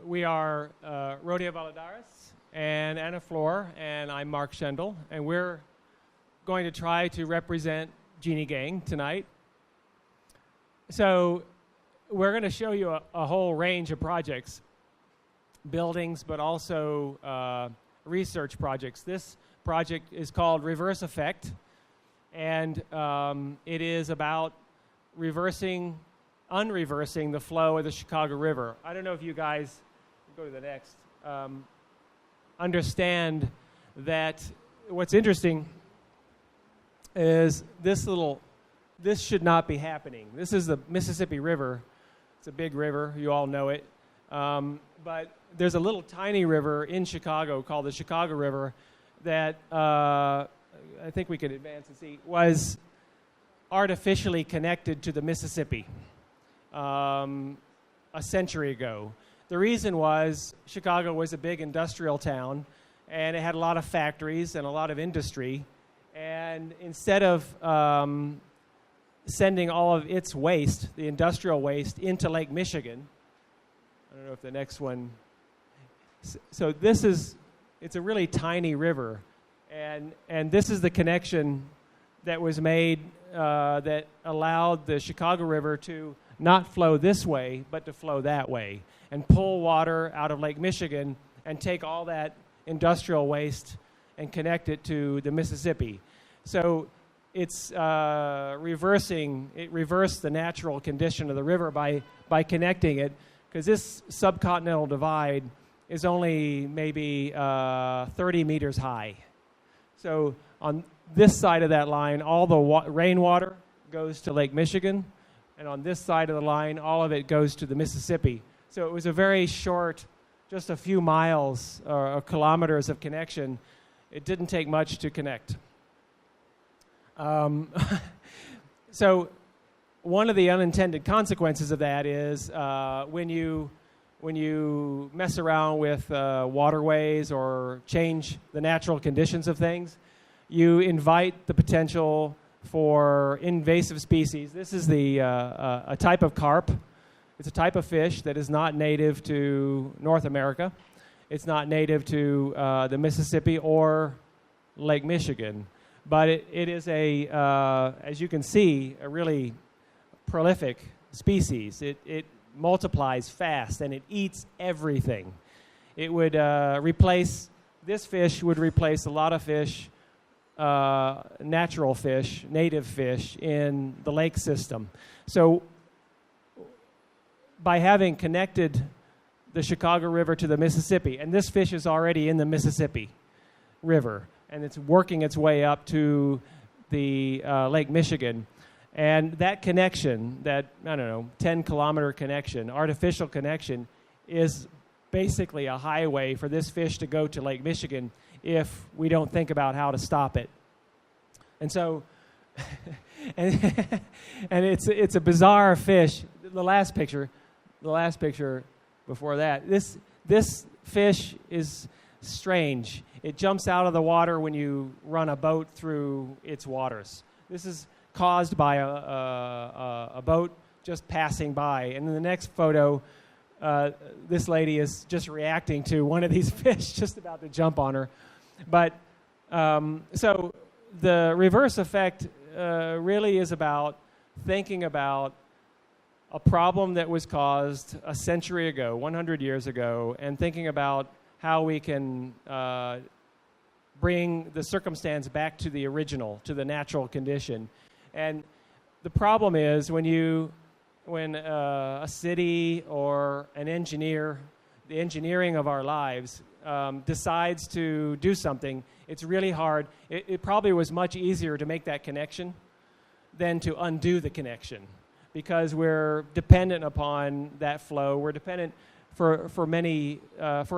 We are Rodia Valladares and Maria Flor, and I'm Mark Schendel, and we're going to try to represent Jeanne Gang tonight. So we're going to show you a whole range of projects, buildings, but also research projects. This project is called Reverse Effect, and it is about unreversing the flow of the Chicago River. I don't know if you guys, go to the next, understand that what's interesting is this should not be happening. This is the Mississippi River. It's a big river, you all know it. But there's a little tiny river in Chicago called the Chicago River that I think we could advance and see, was artificially connected to the Mississippi a century ago. The reason was Chicago was a big industrial town, and it had a lot of factories and a lot of industry. And instead of sending all of its waste, the industrial waste, into Lake Michigan, I don't know if the next one. So it's a really tiny river, and this is the connection that was made that allowed the Chicago River to not flow this way, but to flow that way, and pull water out of Lake Michigan and take all that industrial waste and connect it to the Mississippi. So it's reversed the natural condition of the river by connecting it, because this subcontinental divide is only maybe 30 meters high. So on this side of that line, all the rainwater goes to Lake Michigan, and on this side of the line, all of it goes to the Mississippi. So it was a very short, just a few miles or kilometers of connection. It didn't take much to connect. So one of the unintended consequences of that is when you mess around with waterways or change the natural conditions of things, you invite the potential for invasive species. This is a type of carp. It's a type of fish that is not native to North America. It's not native to the Mississippi or Lake Michigan. But it is as you can see, a really prolific species. It multiplies fast, and it eats everything. It would this fish would replace a lot of fish, natural fish, native fish in the lake system. So by having connected the Chicago River to the Mississippi, and this fish is already in the Mississippi River, and it's working its way up to the Lake Michigan. And that connection, that, 10-kilometer connection, artificial connection, is basically a highway for this fish to go to Lake Michigan if we don't think about how to stop it. And so, and it's a bizarre fish. The last picture before that, this fish is strange. It jumps out of the water when you run a boat through its waters. This is caused by a boat just passing by. And in the next photo, this lady is just reacting to one of these fish just about to jump on her. But so the reverse effect really is about thinking about a problem that was caused a century ago, 100 years ago, and thinking about how we can bring the circumstance back to the original, to the natural condition. And the problem is when a city or an engineer, the engineering of our lives, decides to do something, it's really hard. It probably was much easier to make that connection than to undo the connection, because we're dependent upon that flow. We're dependent for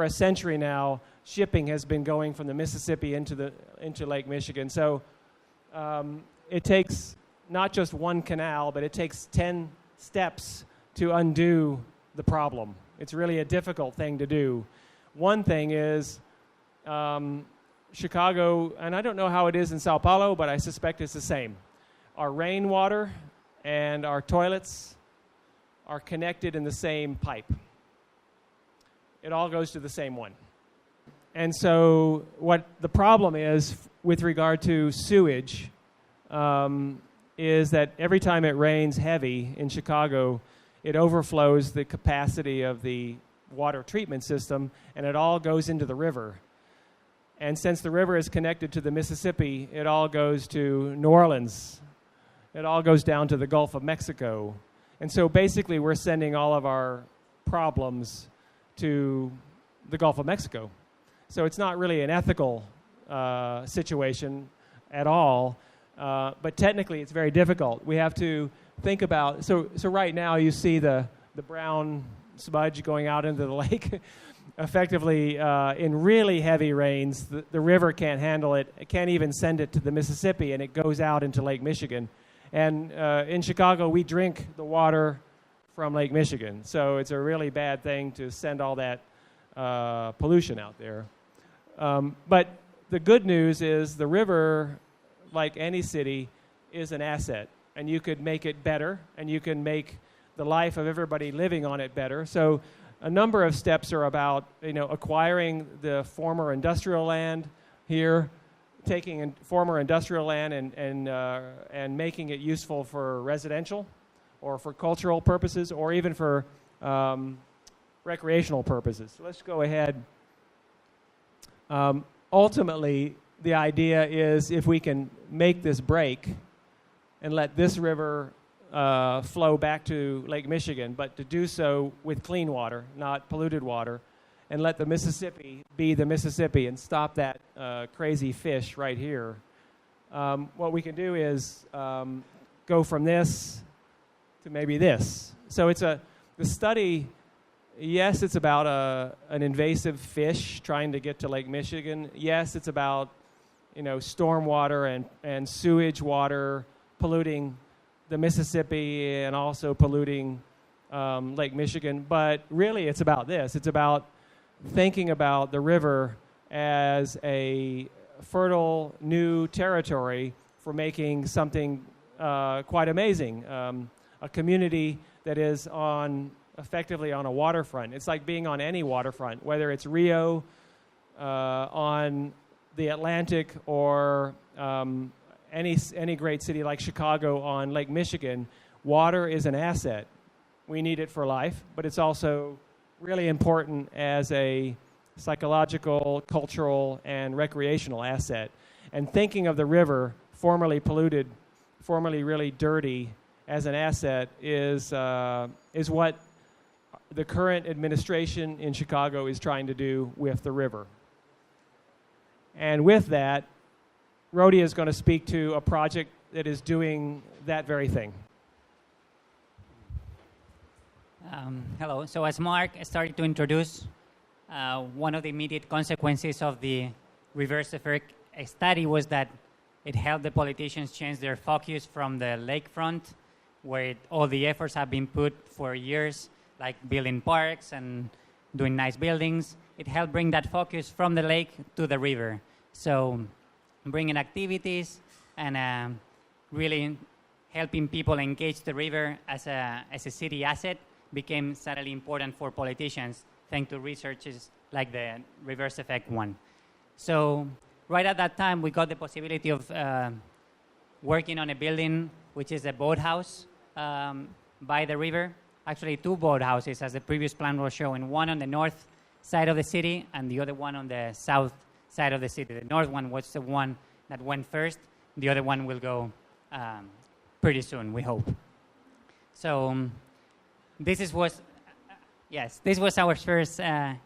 a century now. Shipping has been going from the Mississippi into Lake Michigan. So it takes not just one canal, but it takes 10 steps to undo the problem. It's really a difficult thing to do. One thing is Chicago, and I don't know how it is in Sao Paulo, but I suspect it's the same. Our rainwater and our toilets are connected in the same pipe. it all goes to the same one. And so what the problem is with regard to sewage is that every time it rains heavy in Chicago, it overflows the capacity of the water treatment system, and it all goes into the river. And since the river is connected to the Mississippi, it all goes to New Orleans. It all goes down to the Gulf of Mexico. And so basically we're sending all of our problems to the Gulf of Mexico. So it's not really an ethical situation at all, but technically it's very difficult. We have to think about, so right now you see the brown smudge going out into the lake. Effectively, in really heavy rains, the river can't handle it. It can't even send it to the Mississippi, and it goes out into Lake Michigan. And in Chicago, we drink the water from Lake Michigan. So it's a really bad thing to send all that pollution out there. But the good news is the river, like any city, is an asset. And you could make it better, and you can make the life of everybody living on it better. So a number of steps are about, acquiring the former industrial land here, taking former industrial land and making it useful for residential or for cultural purposes or even for recreational purposes. So let's go ahead. Ultimately, the idea is if we can make this break and let this river flow back to Lake Michigan, but to do so with clean water, not polluted water, and let the Mississippi be the Mississippi and stop that crazy fish right here. What we can do is go from this to maybe this. So the study, yes, it's about an invasive fish trying to get to Lake Michigan. Yes, it's about stormwater and sewage water polluting the Mississippi and also polluting Lake Michigan. But really, it's about this. It's about thinking about the river as a fertile new territory for making something quite amazing. A community that is effectively on a waterfront. It's like being on any waterfront, whether it's Rio, on the Atlantic, or any great city like Chicago on Lake Michigan. Water is an asset. We need it for life, but it's also really important as a psychological, cultural, and recreational asset. And thinking of the river, formerly polluted, formerly really dirty, as an asset is what the current administration in Chicago is trying to do with the river. And with that, Rodia is going to speak to a project that is doing that very thing. Hello. So as Mark started to introduce, one of the immediate consequences of the reverse effect study was that it helped the politicians change their focus from the lakefront, where all the efforts have been put for years, like building parks and doing nice buildings. It helped bring that focus from the lake to the river. So bringing activities and really helping people engage the river as a city asset became suddenly important for politicians, thanks to researches like the reverse effect one. So right at that time, we got the possibility of working on a building which is a boathouse by the river. Actually, two boathouses, as the previous plan was showing, one on the north side of the city and the other one on the south side of the city. The north one was the one that went first. The other one will go pretty soon, we hope. So this was our first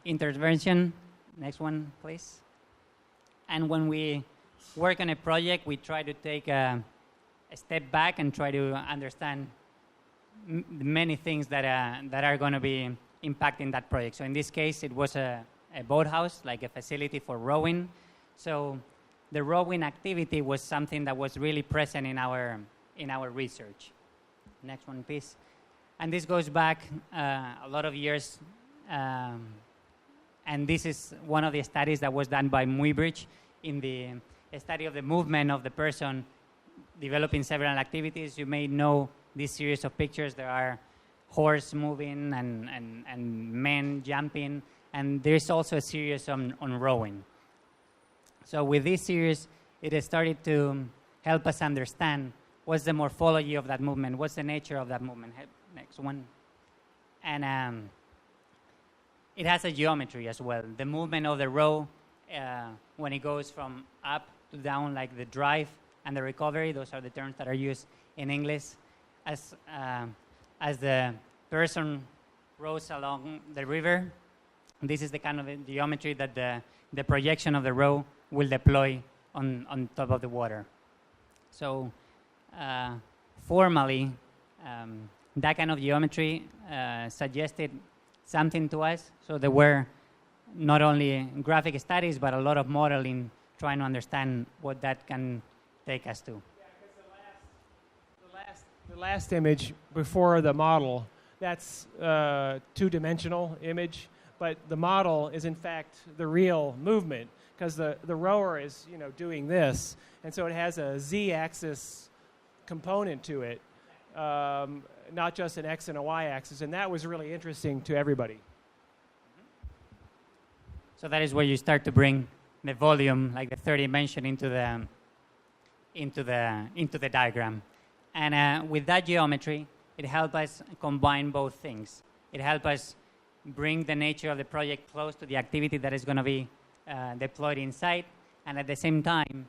intervention. Next one, please. And when we work on a project, we try to take a step back and try to understand many things that are going to be impacting that project. So in this case, it was a boathouse, like a facility for rowing. So the rowing activity was something that was really present in our research. Next one, please. And this goes back a lot of years. And this is one of the studies that was done by Muybridge in the study of the movement of the person developing several activities. You may know this series of pictures. There are horse moving and men jumping. And there's also a series on rowing. So with this series, it has started to help us understand what's the morphology of that movement, what's the nature of that movement. Next one. And it has a geometry as well. The movement of the row, when it goes from up to down, like the drive and the recovery, those are the terms that are used in English. As the person rows along the river, this is the kind of geometry that the projection of the row will deploy on top of the water. So formally, that kind of geometry suggested something to us. So there were not only graphic studies, but a lot of modeling trying to understand what that can take us to. Yeah, because the last image before the model, that's two-dimensional image, but the model is in fact the real movement, because the rower is doing this, and so it has a z-axis component to it, not just an x and a y-axis, and that was really interesting to everybody. So that is where you start to bring the volume, like the third dimension, into the diagram. And with that geometry, it helped us combine both things. It helped us bring the nature of the project close to the activity that is going to be deployed inside, and at the same time,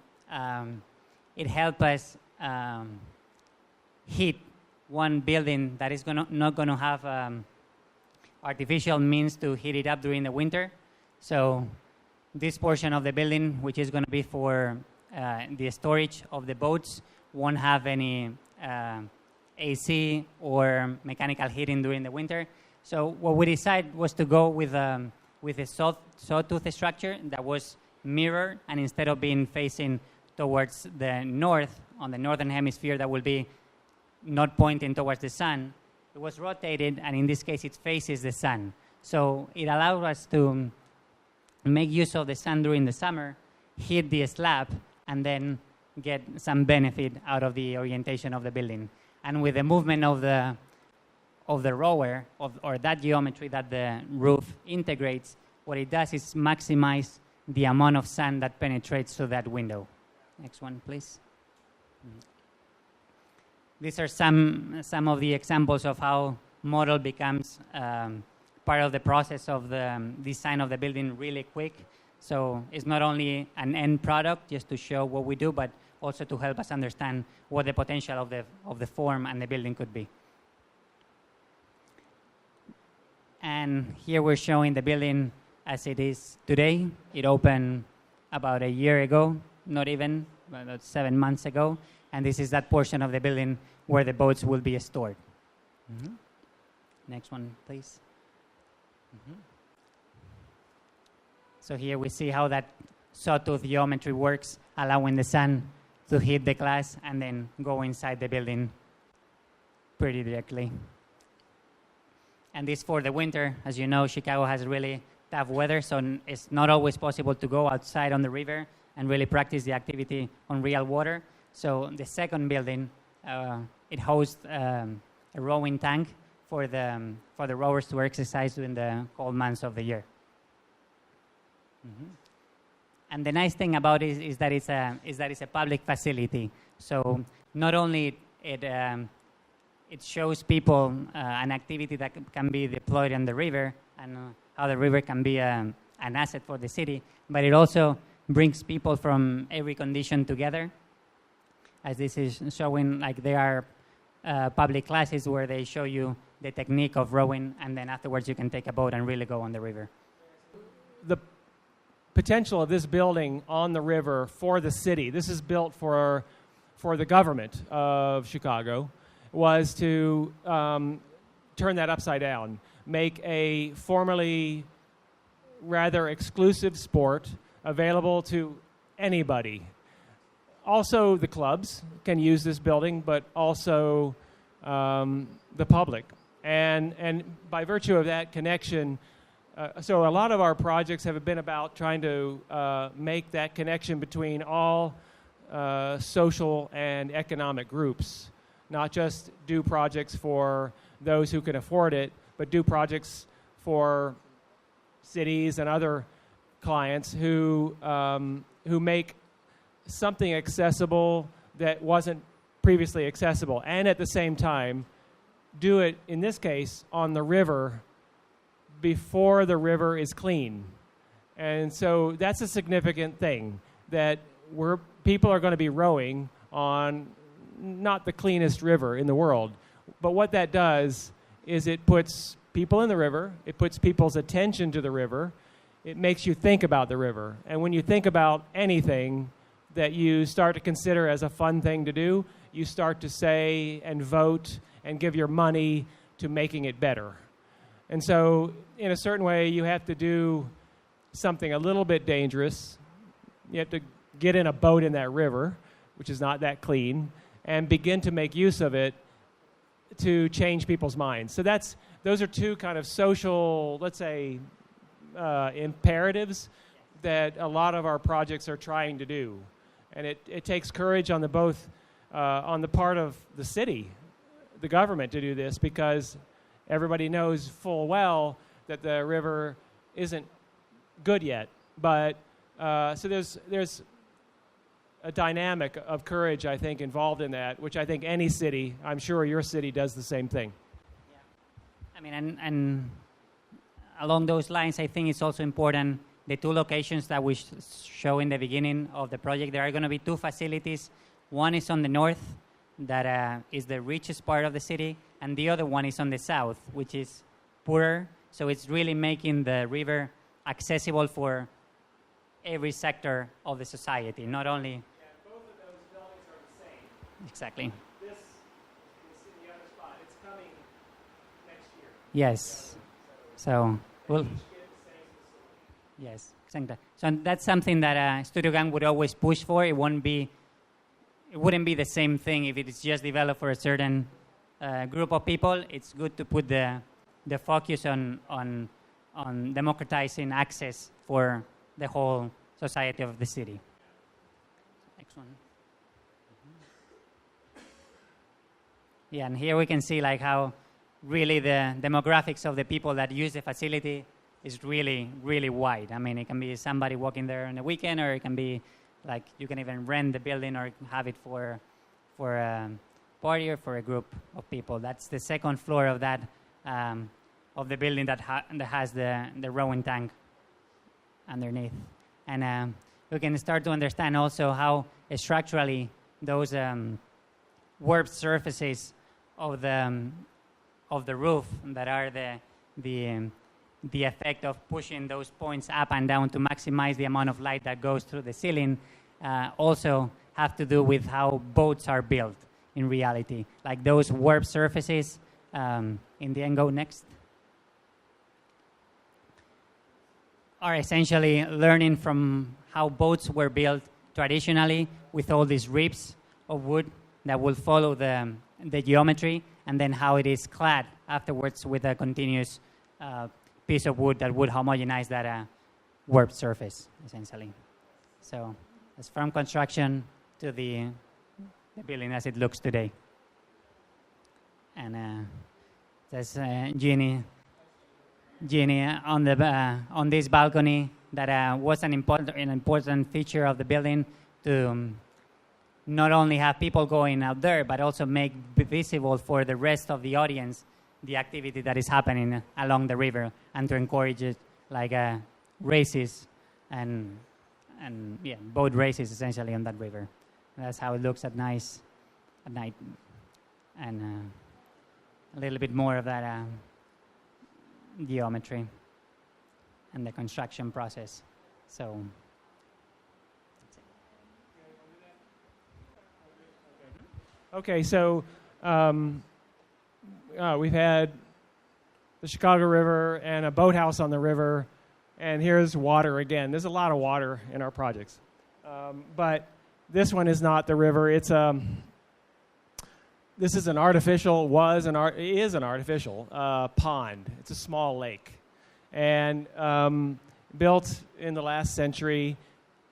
it helped us hit one building that is not going to have artificial means to heat it up during the winter. So this portion of the building, which is going to be for the storage of the boats, won't have any AC or mechanical heating during the winter. So what we decided was to go with a sawtooth structure that was mirrored, and instead of being facing towards the north, on the northern hemisphere, that will be not pointing towards the sun, it was rotated, and in this case it faces the sun. So it allowed us to make use of the sun during the summer, hit the slab, and then get some benefit out of the orientation of the building. And with the movement of the rower, or that geometry that the roof integrates, what it does is maximize the amount of sun that penetrates through that window. Next one, please. These are some of the examples of how model becomes part of the process of the design of the building really quick. So it's not only an end product just to show what we do, but also to help us understand what the potential of the form and the building could be. And here we're showing the building as it is today. It opened about a year ago, not even, about 7 months ago. And this is that portion of the building where the boats will be stored. Mm-hmm. Next one, please. Mm-hmm. So here we see how that sawtooth geometry works, allowing the sun to hit the glass and then go inside the building pretty directly. And this for the winter. As you know, Chicago has really tough weather, so it's not always possible to go outside on the river and really practice the activity on real water. So the second building, it hosts a rowing tank for the rowers to exercise during the cold months of the year. Mm-hmm. And the nice thing about it is that it's a public facility. So not only it shows people an activity that can be deployed on the river and how the river can be an asset for the city, but it also brings people from every condition together. As this is showing, like there are public classes where they show you the technique of rowing, and then afterwards you can take a boat and really go on the river. The potential of this building on the river for the city, this is built for the government of Chicago, was to turn that upside down, make a formerly rather exclusive sport available to anybody. Also, the clubs can use this building, but also the public. And by virtue of that connection, so a lot of our projects have been about trying to make that connection between all social and economic groups, not just do projects for those who can afford it, but do projects for cities and other clients who make something accessible that wasn't previously accessible, and at the same time do it, in this case, on the river before the river is clean. And so that's a significant thing, that people are going to be rowing on not the cleanest river in the world. But what that does is it puts people in the river, it puts people's attention to the river, it makes you think about the river. And when you think about anything that you start to consider as a fun thing to do, you start to say and vote and give your money to making it better. And so, in a certain way, you have to do something a little bit dangerous. You have to get in a boat in that river, which is not that clean, and begin to make use of it to change people's minds. So those are two kind of social, let's say, imperatives that a lot of our projects are trying to do. And it takes courage on the part of the city, the government, to do this, because everybody knows full well that the river isn't good yet. But so there's a dynamic of courage, I think, involved in that, which I think any city, I'm sure your city does the same thing. Yeah. I mean, and along those lines, I think it's also important, the two locations that we show in the beginning of the project, there are going to be two facilities. One is on the north, that is the richest part of the city, and the other one is on the south, which is poorer. So it's really making the river accessible for every sector of the society, not only... Yeah, both of those buildings are the same. Exactly. This is in the other spot. It's coming next year. Yes. So we'll... Yes, exactly. So that's something that Studio Gang would always push for. It wouldn't be the same thing if it is just developed for a certain group of people. It's good to put the focus on democratizing access for the whole society of the city. Next one. Yeah, and here we can see like how really the demographics of the people that use the facility is really, really wide. I mean, it can be somebody walking there on the weekend, or it can be like you can even rent the building or have it for a party or for a group of people. That's the second floor of that of the building that has the rowing tank underneath. And we can start to understand also how structurally those warped surfaces of the roof that are the effect of pushing those points up and down to maximize the amount of light that goes through the ceiling also have to do with how boats are built in reality. Like those warped surfaces, in the end, go next, are essentially learning from how boats were built traditionally with all these ribs of wood that will follow the geometry, and then how it is clad afterwards with a continuous piece of wood that would homogenize that warped surface, essentially. So it's from construction to the building as it looks today. And there's Jeanne on this balcony that was an important feature of the building to not only have people going out there, but also make visible for the rest of the audience the activity that is happening along the river, and to encourage it, like races and boat races essentially on that river. And that's how it looks at night, and a little bit more of that geometry and the construction process. So. Okay, so we've had the Chicago River and a boathouse on the river, and here's water again. There's a lot of water in our projects. But this one is not the river. It's this is an artificial pond. It's a small lake, and built in the last century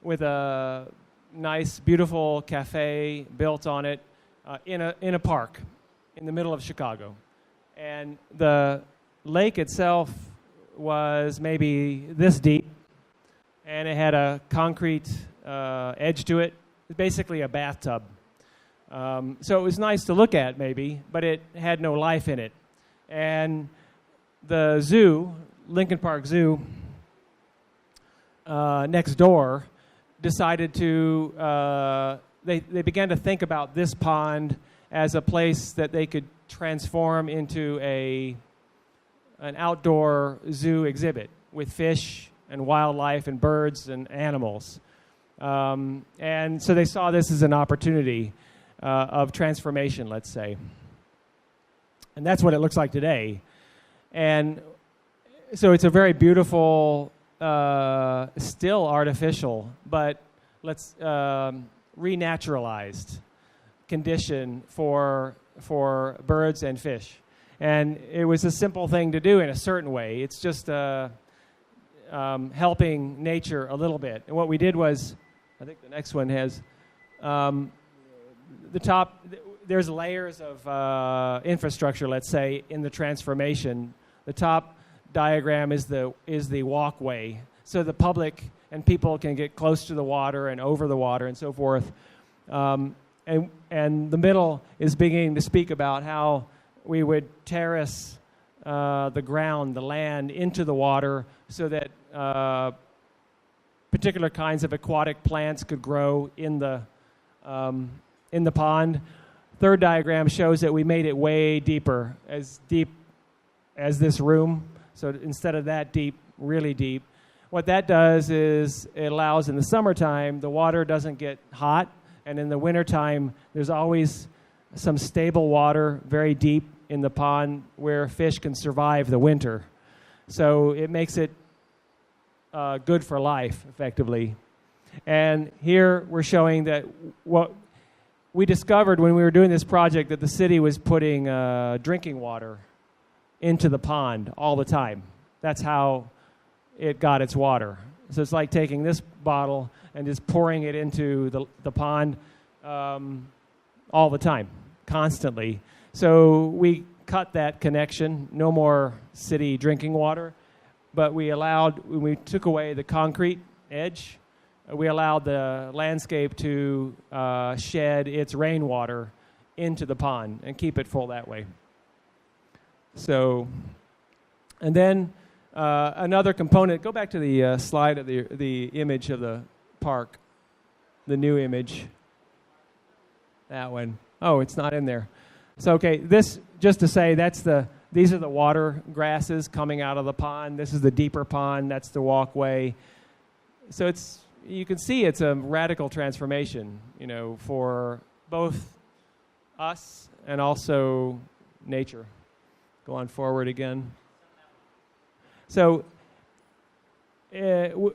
with a nice, beautiful cafe built on it in a park in the middle of Chicago. And the lake itself was maybe this deep, and it had a concrete edge to it. It's basically a bathtub. So it was nice to look at, maybe, but it had no life in it. And the zoo, Lincoln Park Zoo, next door, decided to, they began to think about this pond as a place that they could transform into an outdoor zoo exhibit with fish and wildlife and birds and animals. And so they saw this as an opportunity of transformation, let's say. And that's what it looks like today. And so it's a very beautiful, still artificial, but let's renaturalized condition for birds and fish. And it was a simple thing to do in a certain way. It's just helping nature a little bit. And what we did was, I think the next one has, the top, there's layers of infrastructure, let's say, in the transformation. The top diagram is the walkway, so the public and people can get close to the water and over the water and so forth. And the middle is beginning to speak about how we would terrace the ground, the land, into the water so that particular kinds of aquatic plants could grow in the pond. Third diagram shows that we made it way deep as this room. So instead of that deep, really deep. What that does is it allows in the summertime, the water doesn't get hot, and in the wintertime, there's always some stable water very deep in the pond where fish can survive the winter. So it makes it good for life, effectively. And here we're showing that what we discovered when we were doing this project, that the city was putting drinking water into the pond all the time. That's how it got its water. So it's like taking this bottle and just pouring it into the pond all the time, constantly. So we cut that connection, no more city drinking water, but when we took away the concrete edge, we allowed the landscape to shed its rainwater into the pond and keep it full that way. So, and then another component, go back to the slide of the image of the park, the new image. That one. Oh, it's not in there. So, okay, this, just to say, these are the water grasses coming out of the pond. This is the deeper pond. That's the walkway. So you can see it's a radical transformation, for both us and also nature. Go on forward again. So, in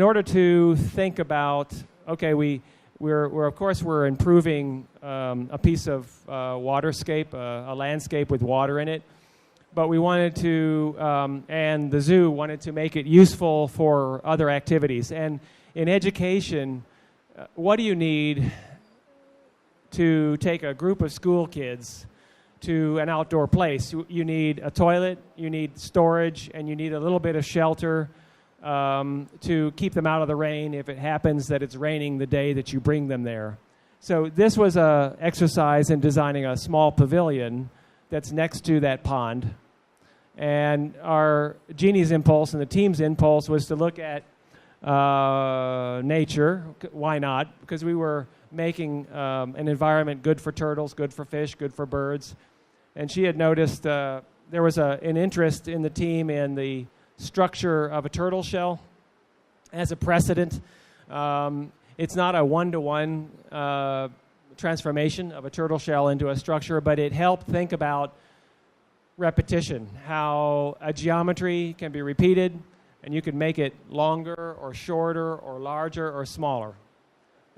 order to think about, okay, we're improving a piece of waterscape, a landscape with water in it, but we wanted to, and the zoo wanted to make it useful for other activities. And in education, what do you need to take a group of school kids to an outdoor place? You need a toilet, you need storage, and you need a little bit of shelter to keep them out of the rain if it happens that it's raining the day that you bring them there. So this was an exercise in designing a small pavilion that's next to that pond. And our Jeannie's impulse and the team's impulse was to look at nature. Why not? Because we were making an environment good for turtles, good for fish, good for birds. And she had noticed there was an interest in the team in the structure of a turtle shell as a precedent. It's not a one-to-one transformation of a turtle shell into a structure, but it helped think about repetition, how a geometry can be repeated, and you can make it longer or shorter or larger or smaller.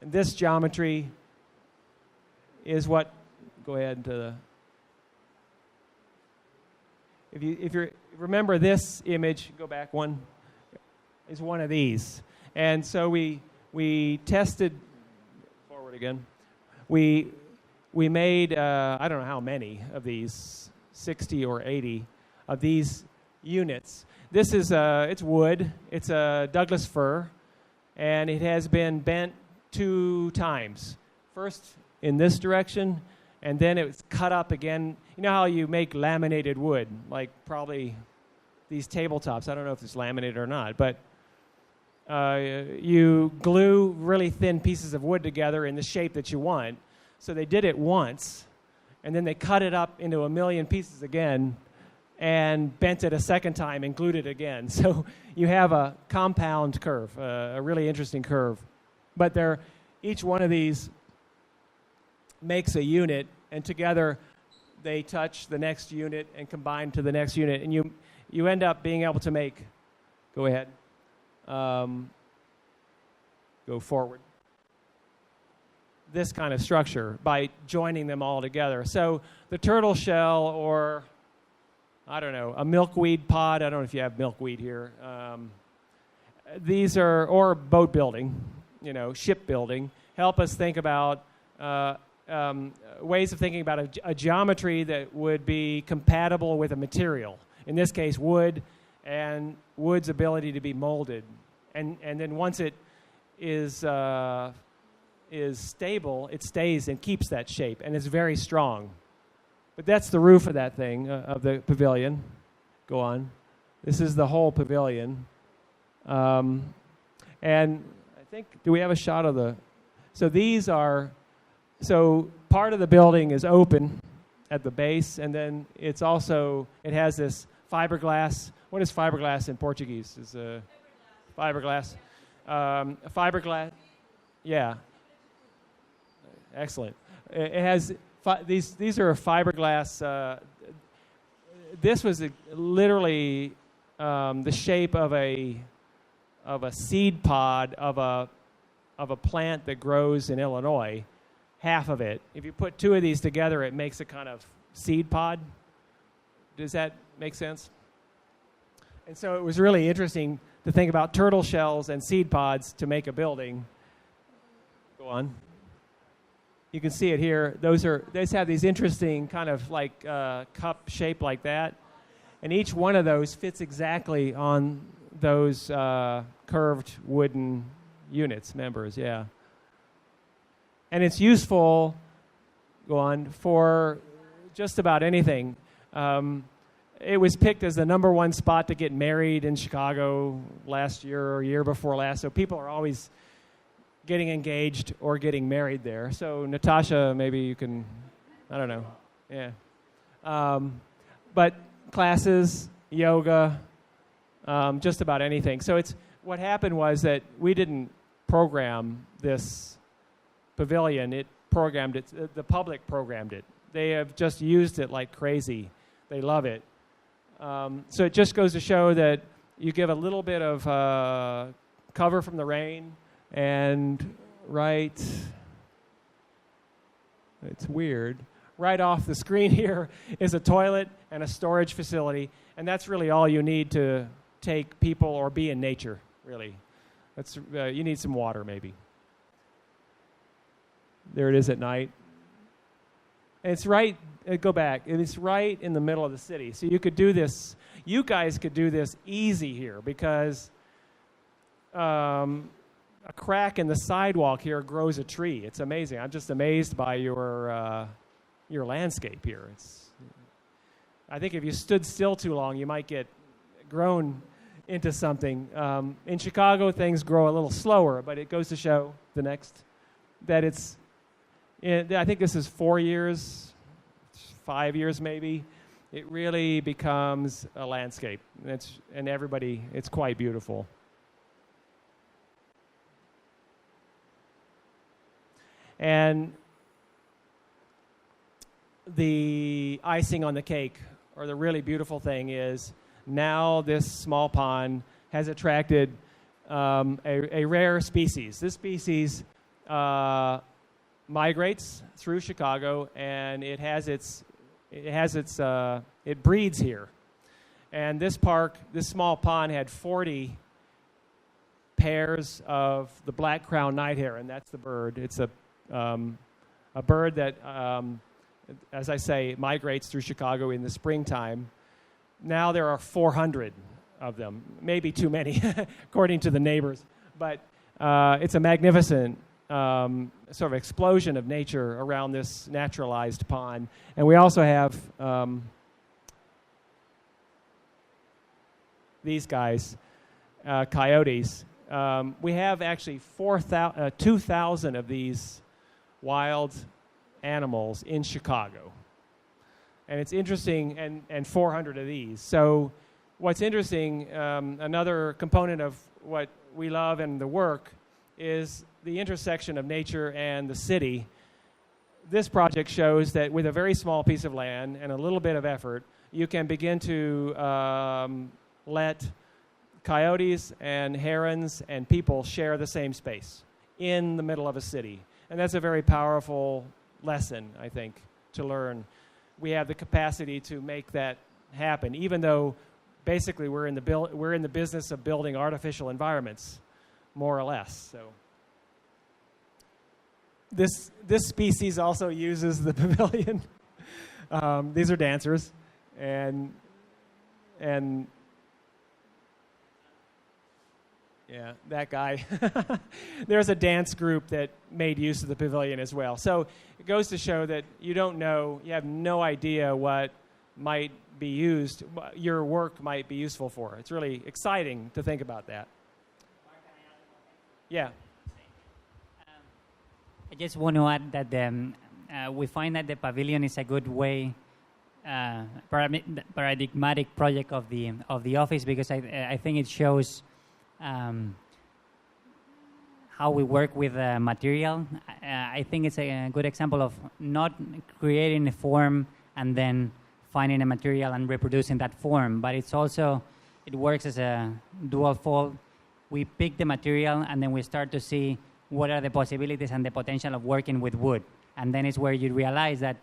And this geometry is what, go ahead to the, if you remember this image, go back one, is one of these. And so we tested, forward again, we made, I don't know how many of these, 60 or 80 of these units. This is it's wood. It's a Douglas fir, and it has been bent 2 times. First in this direction, and then it's cut up again. You know how you make laminated wood, like probably these tabletops. I don't know if it's laminated or not, but you glue really thin pieces of wood together in the shape that you want. So they did it once, and then they cut it up into a million pieces again and bent it a second time and glued it again. So you have a compound curve, a really interesting curve. But each one of these makes a unit, and together they touch the next unit and combine to the next unit. And you end up being able to make, go ahead, go forward, this kind of structure by joining them all together. So the turtle shell, or I don't know, a milkweed pod. I don't know if you have milkweed here. These are, or boat building, shipbuilding, help us think about ways of thinking about a geometry that would be compatible with a material. In this case, wood, and wood's ability to be molded. And then once it is stable, it stays and keeps that shape, and it's very strong. But that's the roof of that thing, of the pavilion. Go on. This is the whole pavilion. And I think, do we have a shot of the... So part of the building is open at the base, and then it has this fiberglass. What is fiberglass in Portuguese? Is fiberglass. Fiberglass. Yeah. Excellent. It has these are fiberglass. This was literally the shape of a seed pod of a plant that grows in Illinois. Half of it. If you put 2 of these together, it makes a kind of seed pod. Does that make sense? And so it was really interesting to think about turtle shells and seed pods to make a building. Go on. You can see it here. Those have these interesting kind of like cup shape like that. And each one of those fits exactly on those curved wooden units, members, yeah. And it's useful, go on, for just about anything. It was picked as the #1 spot to get married in Chicago last year or year before last. So people are always getting engaged or getting married there. So Natasha, maybe you can, I don't know, yeah. But classes, yoga, just about anything. So what happened was that we didn't program this pavilion. It programmed it. The public programmed it. They have just used it like crazy. They love it. So it just goes to show that you give a little bit of cover from the rain, and it's weird, right off the screen here is a toilet and a storage facility, and that's really all you need to take people or be in nature, really. You need some water, maybe. There it is at night. And it's right, go back, it's right in the middle of the city. So you could do this, you guys could do this easy here, because a crack in the sidewalk here grows a tree. It's amazing. I'm just amazed by your landscape here. I think if you stood still too long, you might get grown into something. In Chicago, things grow a little slower, but it goes to show that I think this is 4 years, 5 years maybe. It really becomes a landscape, and everybody, it's quite beautiful. And the icing on the cake, or the really beautiful thing, is now this small pond has attracted a rare species. This species migrates through Chicago, and it breeds here. And this small pond had 40 pairs of the black crowned night heron. That's the bird. It's a bird that, as I say, migrates through Chicago in the springtime. Now there are 400 of them, maybe too many, according to the neighbors. But it's a magnificent sort of explosion of nature around this naturalized pond. And we also have these guys, coyotes. We have actually 2,000 of these wild animals in Chicago. And it's interesting, and 400 of these. So what's interesting, another component of what we love in the work is the intersection of nature and the city. This project shows that with a very small piece of land and a little bit of effort, you can begin to let coyotes and herons and people share the same space in the middle of a city. And that's a very powerful lesson, I think, to learn. We have the capacity to make that happen, even though basically we're in the business of building artificial environments, more or less. So this species also uses the pavilion. These are dancers, and yeah, that guy. There's a dance group that made use of the pavilion as well. So it goes to show that you don't know, you have no idea what might be used, your work might be useful for. It's really exciting to think about that. Yeah. I just want to add that we find that the pavilion is a good way, paradigmatic project of the office, because I think it shows how we work with material. I think it's a good example of not creating a form and then finding a material and reproducing that form, but it works as a dual fold. We pick the material and then we start to see what are the possibilities and the potential of working with wood. And then it's where you realize that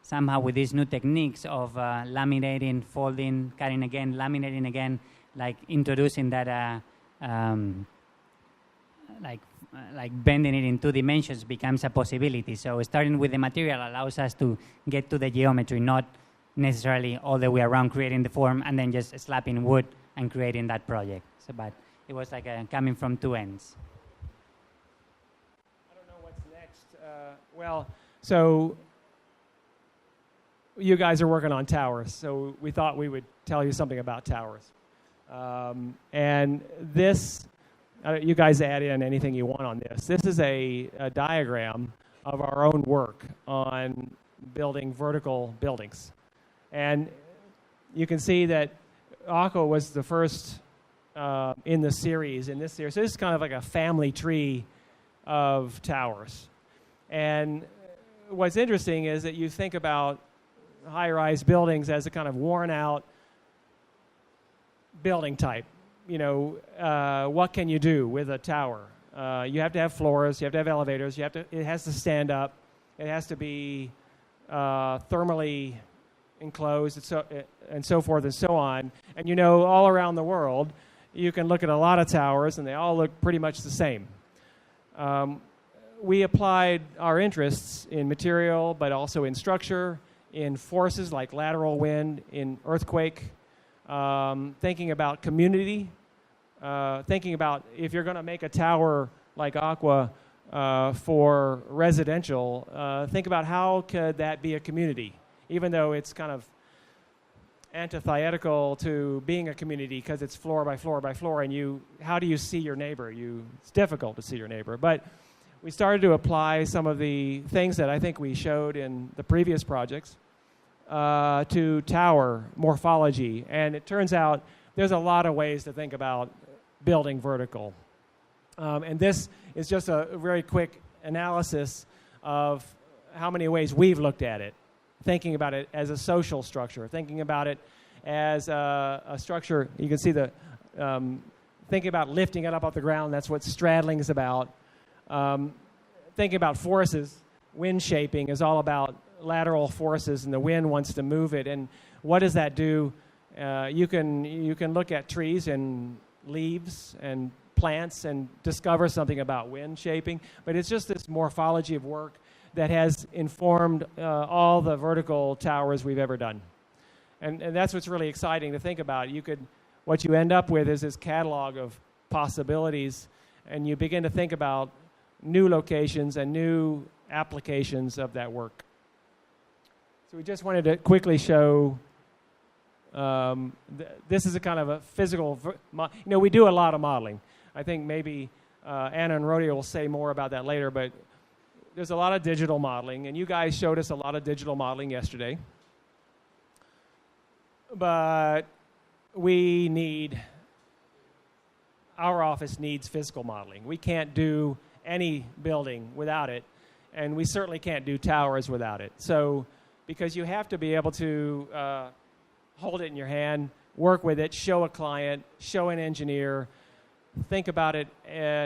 somehow with these new techniques of laminating, folding, cutting again, laminating again, like introducing that like bending it in 2 dimensions becomes a possibility. So starting with the material allows us to get to the geometry, not necessarily all the way around creating the form and then just slapping wood and creating that project. So, but it was like coming from 2 ends. I don't know what's next. So you guys are working on towers, so we thought we would tell you something about towers. And this, you guys add in anything you want on this. This is a diagram of our own work on building vertical buildings. And you can see that Aqua was the first in this series. So this is kind of like a family tree of towers. And what's interesting is that you think about high-rise buildings as a kind of worn-out building type. You know, what can you do with a tower? You have to have floors, you have to have elevators, it has to stand up, it has to be thermally enclosed, and so forth and so on. And you know, all around the world, you can look at a lot of towers, and they all look pretty much the same. We applied our interests in material, but also in structure, in forces like lateral wind, in earthquake, thinking about community, thinking about if you're going to make a tower like Aqua for residential, think about how could that be a community, even though it's kind of antithetical to being a community because it's floor by floor by floor, and how do you see your neighbor? It's difficult to see your neighbor. But we started to apply some of the things that I think we showed in the previous projects to tower morphology. And it turns out there's a lot of ways to think about building vertical. And this is just a very quick analysis of how many ways we've looked at it, thinking about it as a social structure, thinking about it as a structure. You can see thinking about lifting it up off the ground. That's what straddling is about. Thinking about forces, wind shaping is all about lateral forces, and the wind wants to move it. And what does that do? You can look at trees and leaves and plants and discover something about wind shaping. But it's just this morphology of work that has informed all the vertical towers we've ever done. And that's what's really exciting to think about. What you end up with is this catalog of possibilities, and you begin to think about new locations and new applications of that work. So we just wanted to quickly show, this is a kind of a physical, we do a lot of modeling. I think maybe Anna and Rodia will say more about that later, but there's a lot of digital modeling, and you guys showed us a lot of digital modeling yesterday. But our office needs physical modeling. We can't do any building without it, and we certainly can't do towers without it. So, because you have to be able to hold it in your hand, work with it, show a client, show an engineer, think about it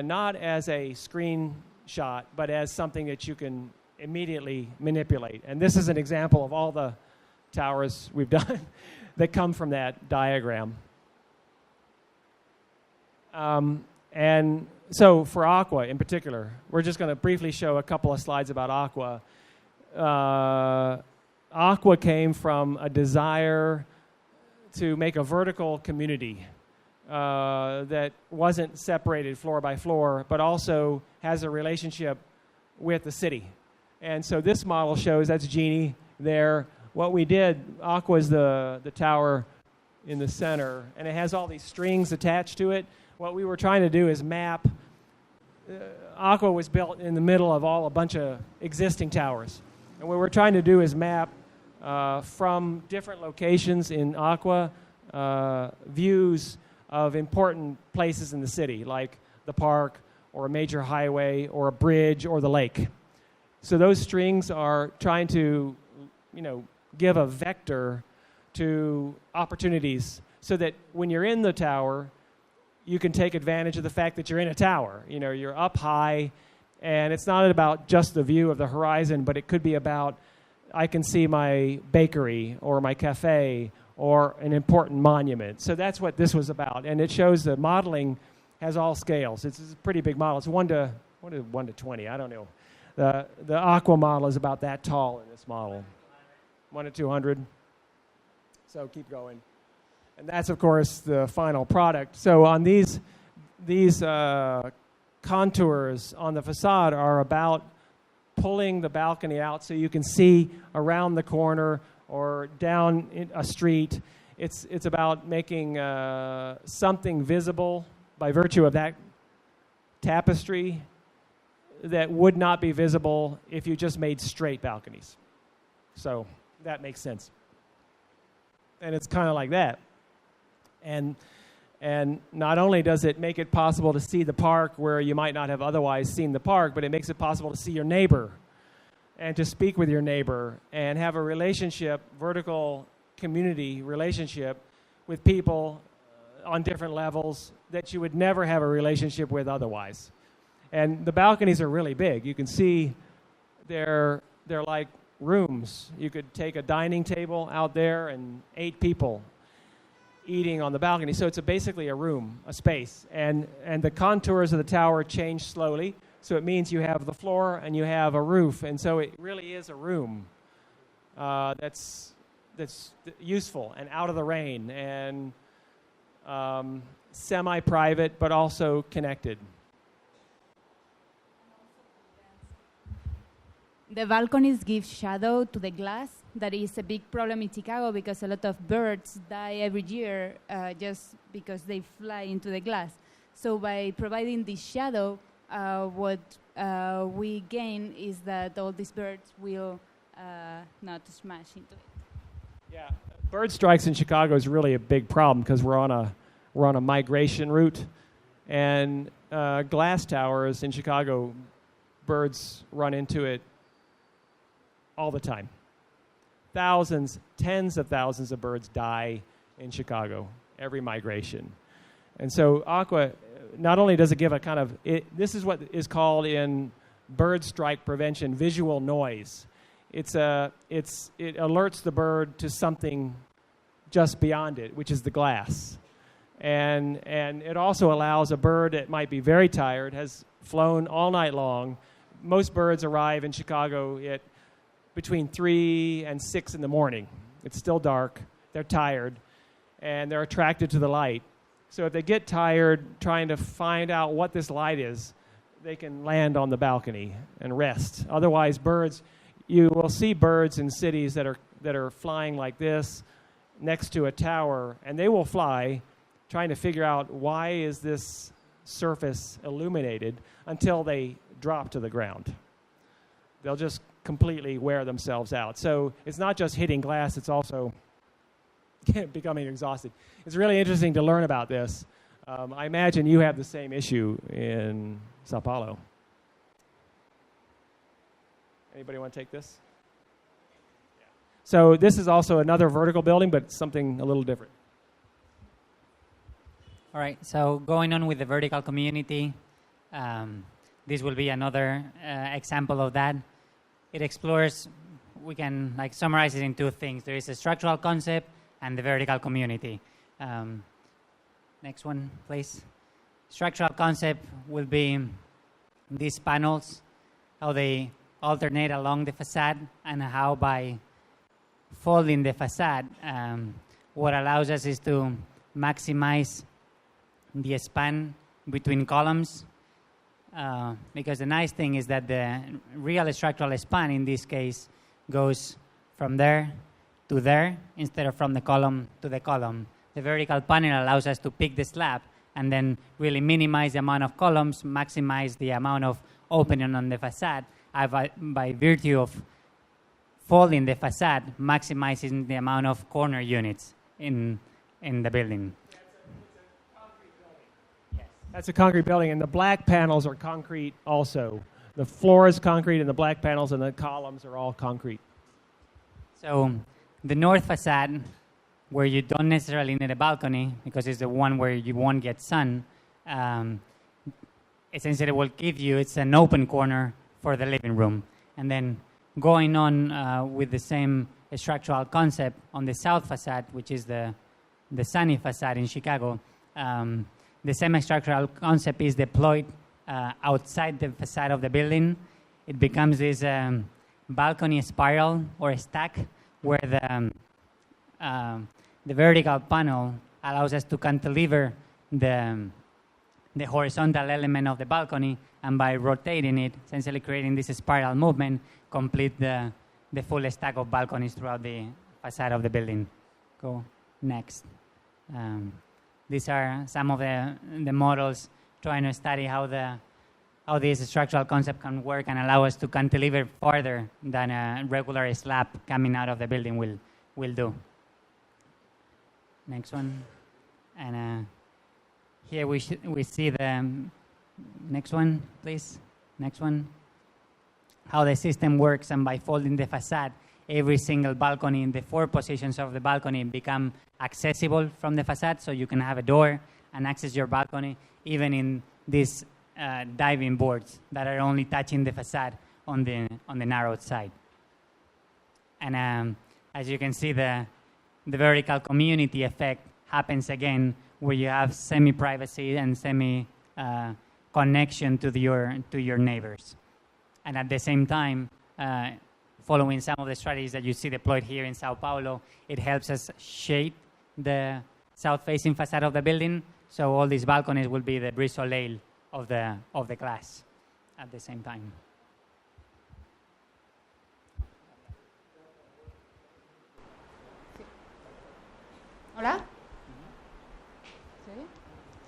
not as a screenshot, but as something that you can immediately manipulate. And this is an example of all the towers we've done that come from that diagram. And so for Aqua in particular, we're just going to briefly show a couple of slides about Aqua. Aqua came from a desire to make a vertical community that wasn't separated floor by floor, but also has a relationship with the city. And so this model shows, that's Jeanne there. What we did, Aqua is the tower in the center, and it has all these strings attached to it. What we were trying to do is map. Aqua was built in the middle of a bunch of existing towers. And what we're trying to do is map from different locations in Aqua views of important places in the city, like the park or a major highway or a bridge or the lake. So those strings are trying to, give a vector to opportunities so that when you're in the tower, you can take advantage of the fact that you're in a tower. You're up high, and it's not about just the view of the horizon, but it could be about, I can see my bakery or my cafe or an important monument. So that's what this was about. And it shows the modeling has all scales. It's a pretty big model. It's 1 to 20, I don't know. The Aqua model is about that tall in this model. 1 to 200. So keep going. And that's, of course, the final product. So on these contours on the facade are about pulling the balcony out so you can see around the corner or down a street. It's about making something visible by virtue of that tapestry that would not be visible if you just made straight balconies. So that makes sense. And it's kind of like that. And not only does it make it possible to see the park where you might not have otherwise seen the park, but it makes it possible to see your neighbor and to speak with your neighbor and have a relationship, vertical community relationship with people on different levels that you would never have a relationship with otherwise. And the balconies are really big. You can see they're like rooms. You could take a dining table out there and 8 people eating on the balcony. So it's basically a room, a space. And the contours of the tower change slowly. So it means you have the floor and you have a roof. And so it really is a room that's useful and out of the rain and semi-private, but also connected. The balconies give shadow to the glass. That is a big problem in Chicago because a lot of birds die every year just because they fly into the glass. So by providing this shadow, what we gain is that all these birds will not smash into it. Yeah, bird strikes in Chicago is really a big problem because we're on a migration route, and glass towers in Chicago, birds run into it all the time. Thousands, tens of thousands of birds die in Chicago every migration. And so Aqua, not only does it give a kind of, this is what is called in bird strike prevention visual noise. It alerts the bird to something just beyond it, which is the glass. And it also allows a bird that might be very tired, has flown all night long. Most birds arrive in Chicago at between 3 and 6 in the morning. It's still dark. they're tired, and they're attracted to the light. So if they get tired trying to find out what this light is, they can land on the balcony and rest. Otherwise, birds, you will see birds in cities that are flying like this next to a tower, and they will fly trying to figure out why is this surface illuminated until they drop to the ground. They'll just completely wear themselves out. So it's not just hitting glass, it's also becoming exhausted. It's really interesting to learn about this. I imagine you have the same issue in Sao Paulo. Anybody want to take this? Yeah. So this is also another vertical building, but something a little different. All right, so going on with the vertical community, this will be another example of that. It explores, we can summarize it in two things. There is a structural concept and the vertical community. Next one, please. Structural concept will be these panels, how they alternate along the facade, and how by folding the facade, what allows us is to maximize the span between columns, because the nice thing is that the real structural span in this case goes from there to there instead of from the column to the column. The vertical panel allows us to pick the slab and then really minimize the amount of columns, maximize the amount of opening on the facade, by virtue of folding the facade, maximizing the amount of corner units in the building. That's a concrete building, and the black panels are concrete also. The floor is concrete, and the black panels and the columns are all concrete. So the north facade, where you don't necessarily need a balcony, because it's the one where you won't get sun, essentially will give you, it's an open corner for the living room. And then going on with the same structural concept on the south facade, which is the sunny facade in Chicago, the same structural concept is deployed outside the facade of the building. It becomes this balcony spiral or a stack where the vertical panel allows us to cantilever the horizontal element of the balcony, and by rotating it, essentially creating this spiral movement, complete the full stack of balconies throughout the facade of the building. Go next. These are some of the models trying to study how this structural concept can work and allow us to cantilever farther than a regular slab coming out of the building will do. Next one. And here we see the next one, please. Next one. How the system works, and by folding the facade, every single balcony in the 4 positions of the balcony become accessible from the facade, so you can have a door and access your balcony, even in these diving boards that are only touching the facade on the narrow side. And as you can see, the vertical community effect happens again, where you have semi-privacy and semi-connection to your neighbors. And at the same time, following some of the strategies that you see deployed here in Sao Paulo, it helps us shade the south-facing facade of the building, so all these balconies will be the brise soleil of the glass at the same time. Hola?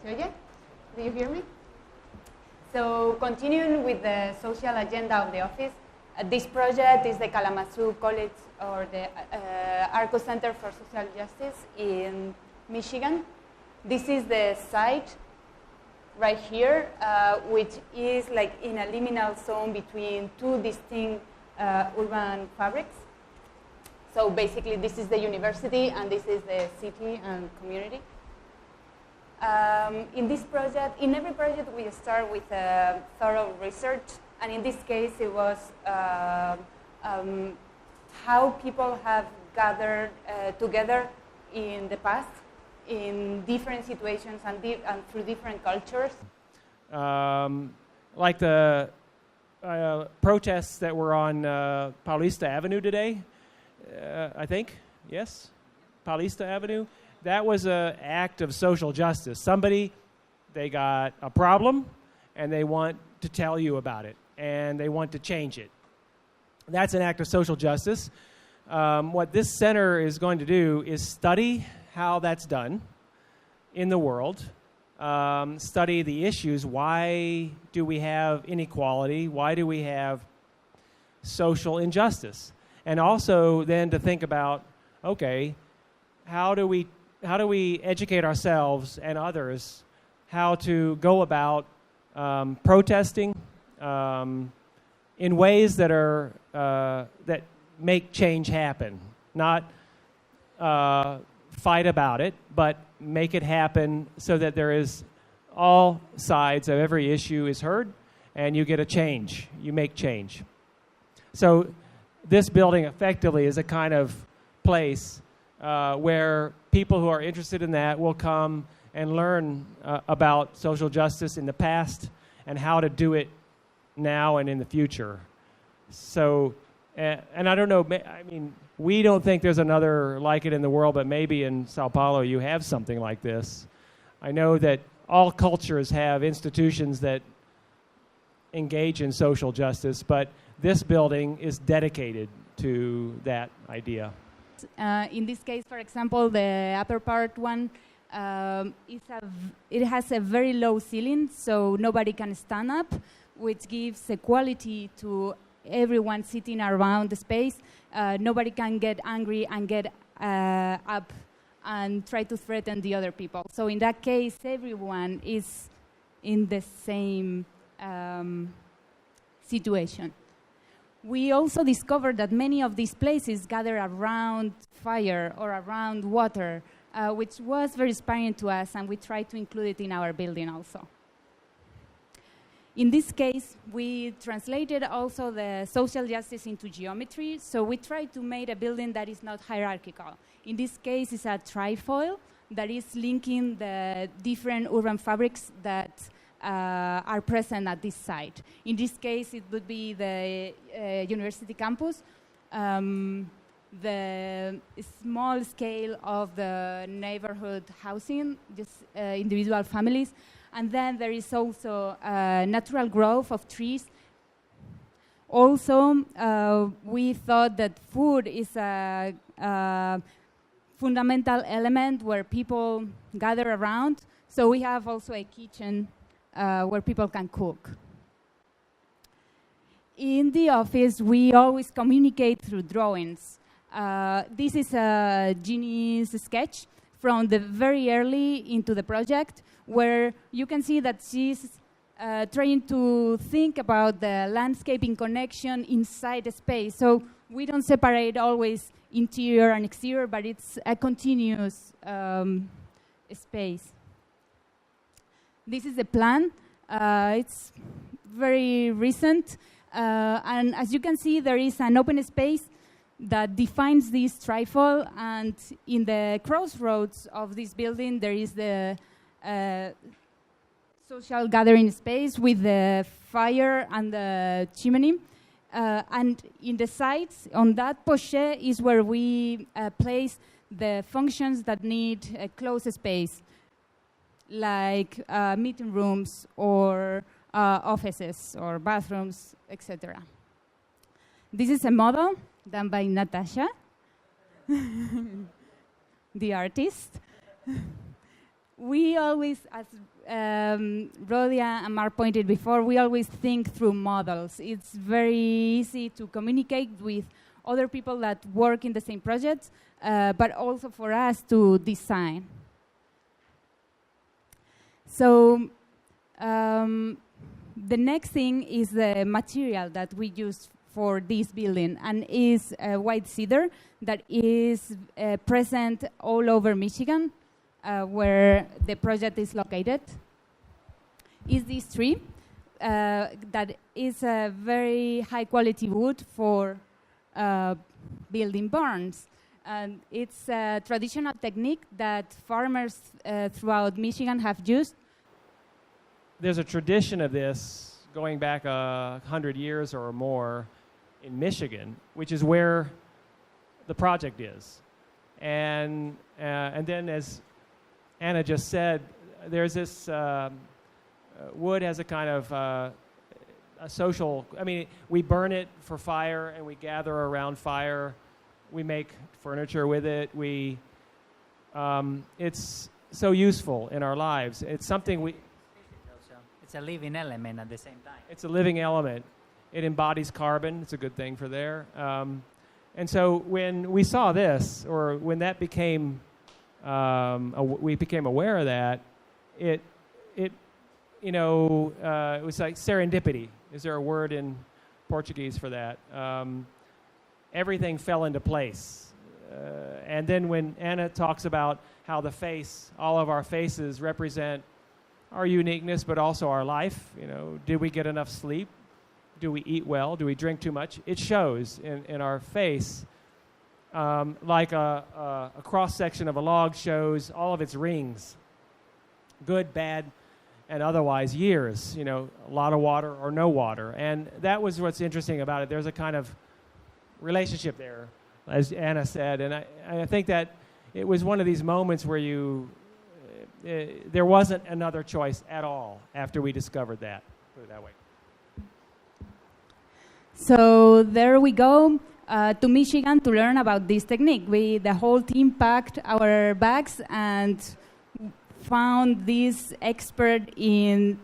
¿Se oye? Do you hear me? So continuing with the social agenda of the office, this project is the Kalamazoo College, or the Arco Center for Social Justice in Michigan. This is the site right here, which is like in a liminal zone between 2 distinct urban fabrics. So basically, this is the university, and this is the city and community. In this project, in every project, we start with a thorough research, and in this case, it was how people have gathered together in the past, in different situations and through different cultures. Like the protests that were on Paulista Avenue today, I think, yes? Paulista Avenue, that was an act of social justice. Somebody, they got a problem, and they want to tell you about it, and they want to change it. That's an act of social justice. What this center is going to do is study how that's done in the world, study the issues. Why do we have inequality? Why do we have social injustice? And also then to think about, okay, how do we educate ourselves and others how to go about protesting in ways that are that make change happen, not fight about it, but make it happen so that there is all sides of every issue is heard, and you get a change. You make change. So this building effectively is a kind of place where people who are interested in that will come and learn about social justice in the past and how to do it now and in the future. So, and I don't know, I mean, we don't think there's another like it in the world, but maybe in Sao Paulo you have something like this. I know that all cultures have institutions that engage in social justice, but this building is dedicated to that idea. In this case, for example, the upper part one, it has a very low ceiling, so nobody can stand up, which gives equality to everyone sitting around the space. Nobody can get angry and get up and try to threaten the other people. So in that case, everyone is in the same situation. We also discovered that many of these places gather around fire or around water, which was very inspiring to us, and we tried to include it in our building also. In this case, we translated also the social justice into geometry, so we tried to make a building that is not hierarchical. In this case, it's a trifoil that is linking the different urban fabrics that are present at this site. In this case, it would be the university campus, the small scale of the neighborhood housing, just individual families, and then there is also natural growth of trees. Also, we thought that food is a fundamental element where people gather around, so we have also a kitchen where people can cook. In the office, we always communicate through drawings. This is Jeanne's sketch from the very early into the project, where you can see that she's trying to think about the landscaping connection inside the space. So we don't separate always interior and exterior, but it's a continuous space. This is the plan. It's very recent. And as you can see, there is an open space that defines this trifoil. And in the crossroads of this building, there is the social gathering space with the fire and the chimney. And in the sides, on that poche is where we place the functions that need a closed space, like meeting rooms or offices or bathrooms, etc. This is a model done by Natasha, the artist. We always, as Rodia and Mark pointed before, we always think through models. It's very easy to communicate with other people that work in the same project, but also for us to design. So the next thing is the material that we use for this building, and is white cedar that is present all over Michigan, where the project is located. Is this tree that is a very high quality wood for building barns. And it's a traditional technique that farmers throughout Michigan have used. There's a tradition of this going back 100 years or more in Michigan, which is where the project is. And then, as Anna just said, there's this wood has a kind of a social. I mean, we burn it for fire, and we gather around fire. We make furniture with it. It's so useful in our lives. It's something we. It's a living element at the same time. It's a living element. It embodies carbon. It's a good thing for there. And so when we saw this, or when that became, we became aware of that, it was like serendipity. Is there a word in Portuguese for that? Everything fell into place. And then when Anna talks about how the face, all of our faces represent our uniqueness, but also our life. Did we get enough sleep? Do we eat well? Do we drink too much? It shows in our face, like a cross-section of a log shows all of its rings, good, bad, and otherwise years, a lot of water or no water. And that was what's interesting about it. There's a kind of relationship there, as Anna said. And I think that it was one of these moments where there wasn't another choice at all after we discovered that, put it that way. So there we go to Michigan to learn about this technique. The whole team packed our bags and found this expert in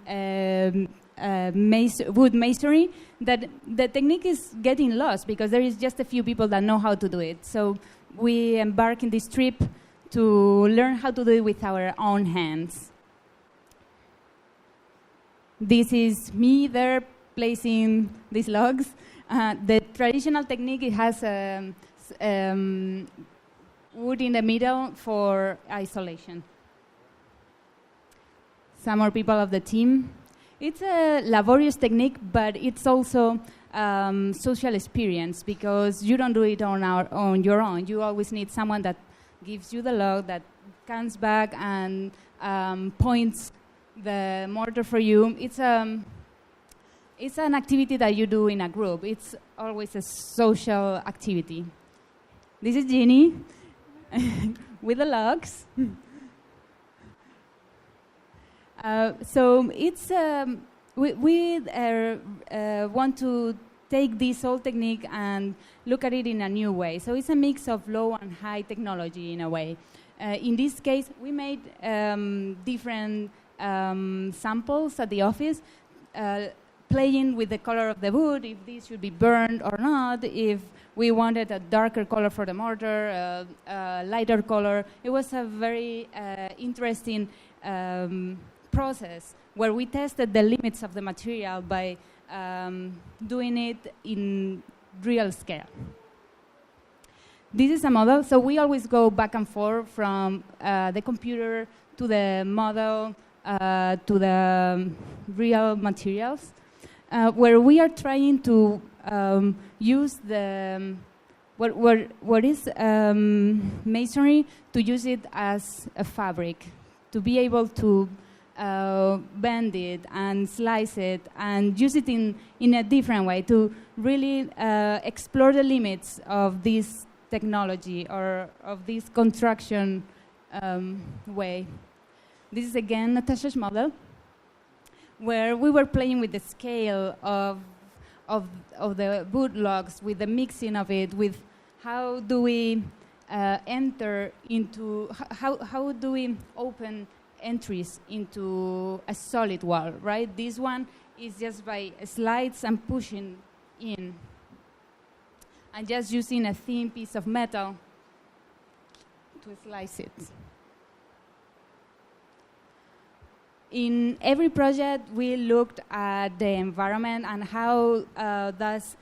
wood masonry. That the technique is getting lost because there is just a few people that know how to do it. So we embark in this trip to learn how to do it with our own hands. This is me there placing these logs. The traditional technique, it has wood in the middle for isolation. Some more people of the team. It's a laborious technique, but it's also social experience because you don't do it on your own. You always need someone that gives you the log, that comes back and points the mortar for you. It's an activity that you do in a group. It's always a social activity. This is Jeannie with the logs. So it's we want to take this old technique and look at it in a new way. So it's a mix of low and high technology in a way. In this case, we made different samples at the office, playing with the color of the wood, if this should be burned or not, if we wanted a darker color for the mortar, a lighter color. It was a very interesting process where we tested the limits of the material by doing it in real scale. This is a model, so we always go back and forth from the computer to the model to the real materials, where we are trying to use the what is masonry, to use it as a fabric, to be able to bend it and slice it and use it in a different way, to really explore the limits of this technology or of this construction way. This is again Natasha's model, where we were playing with the scale of the wood logs, with the mixing of it, with how do we enter into, how do we open entries into a solid wall, right? This one is just by slides and pushing in, and just using a thin piece of metal to slice it. In every project, we looked at the environment and how does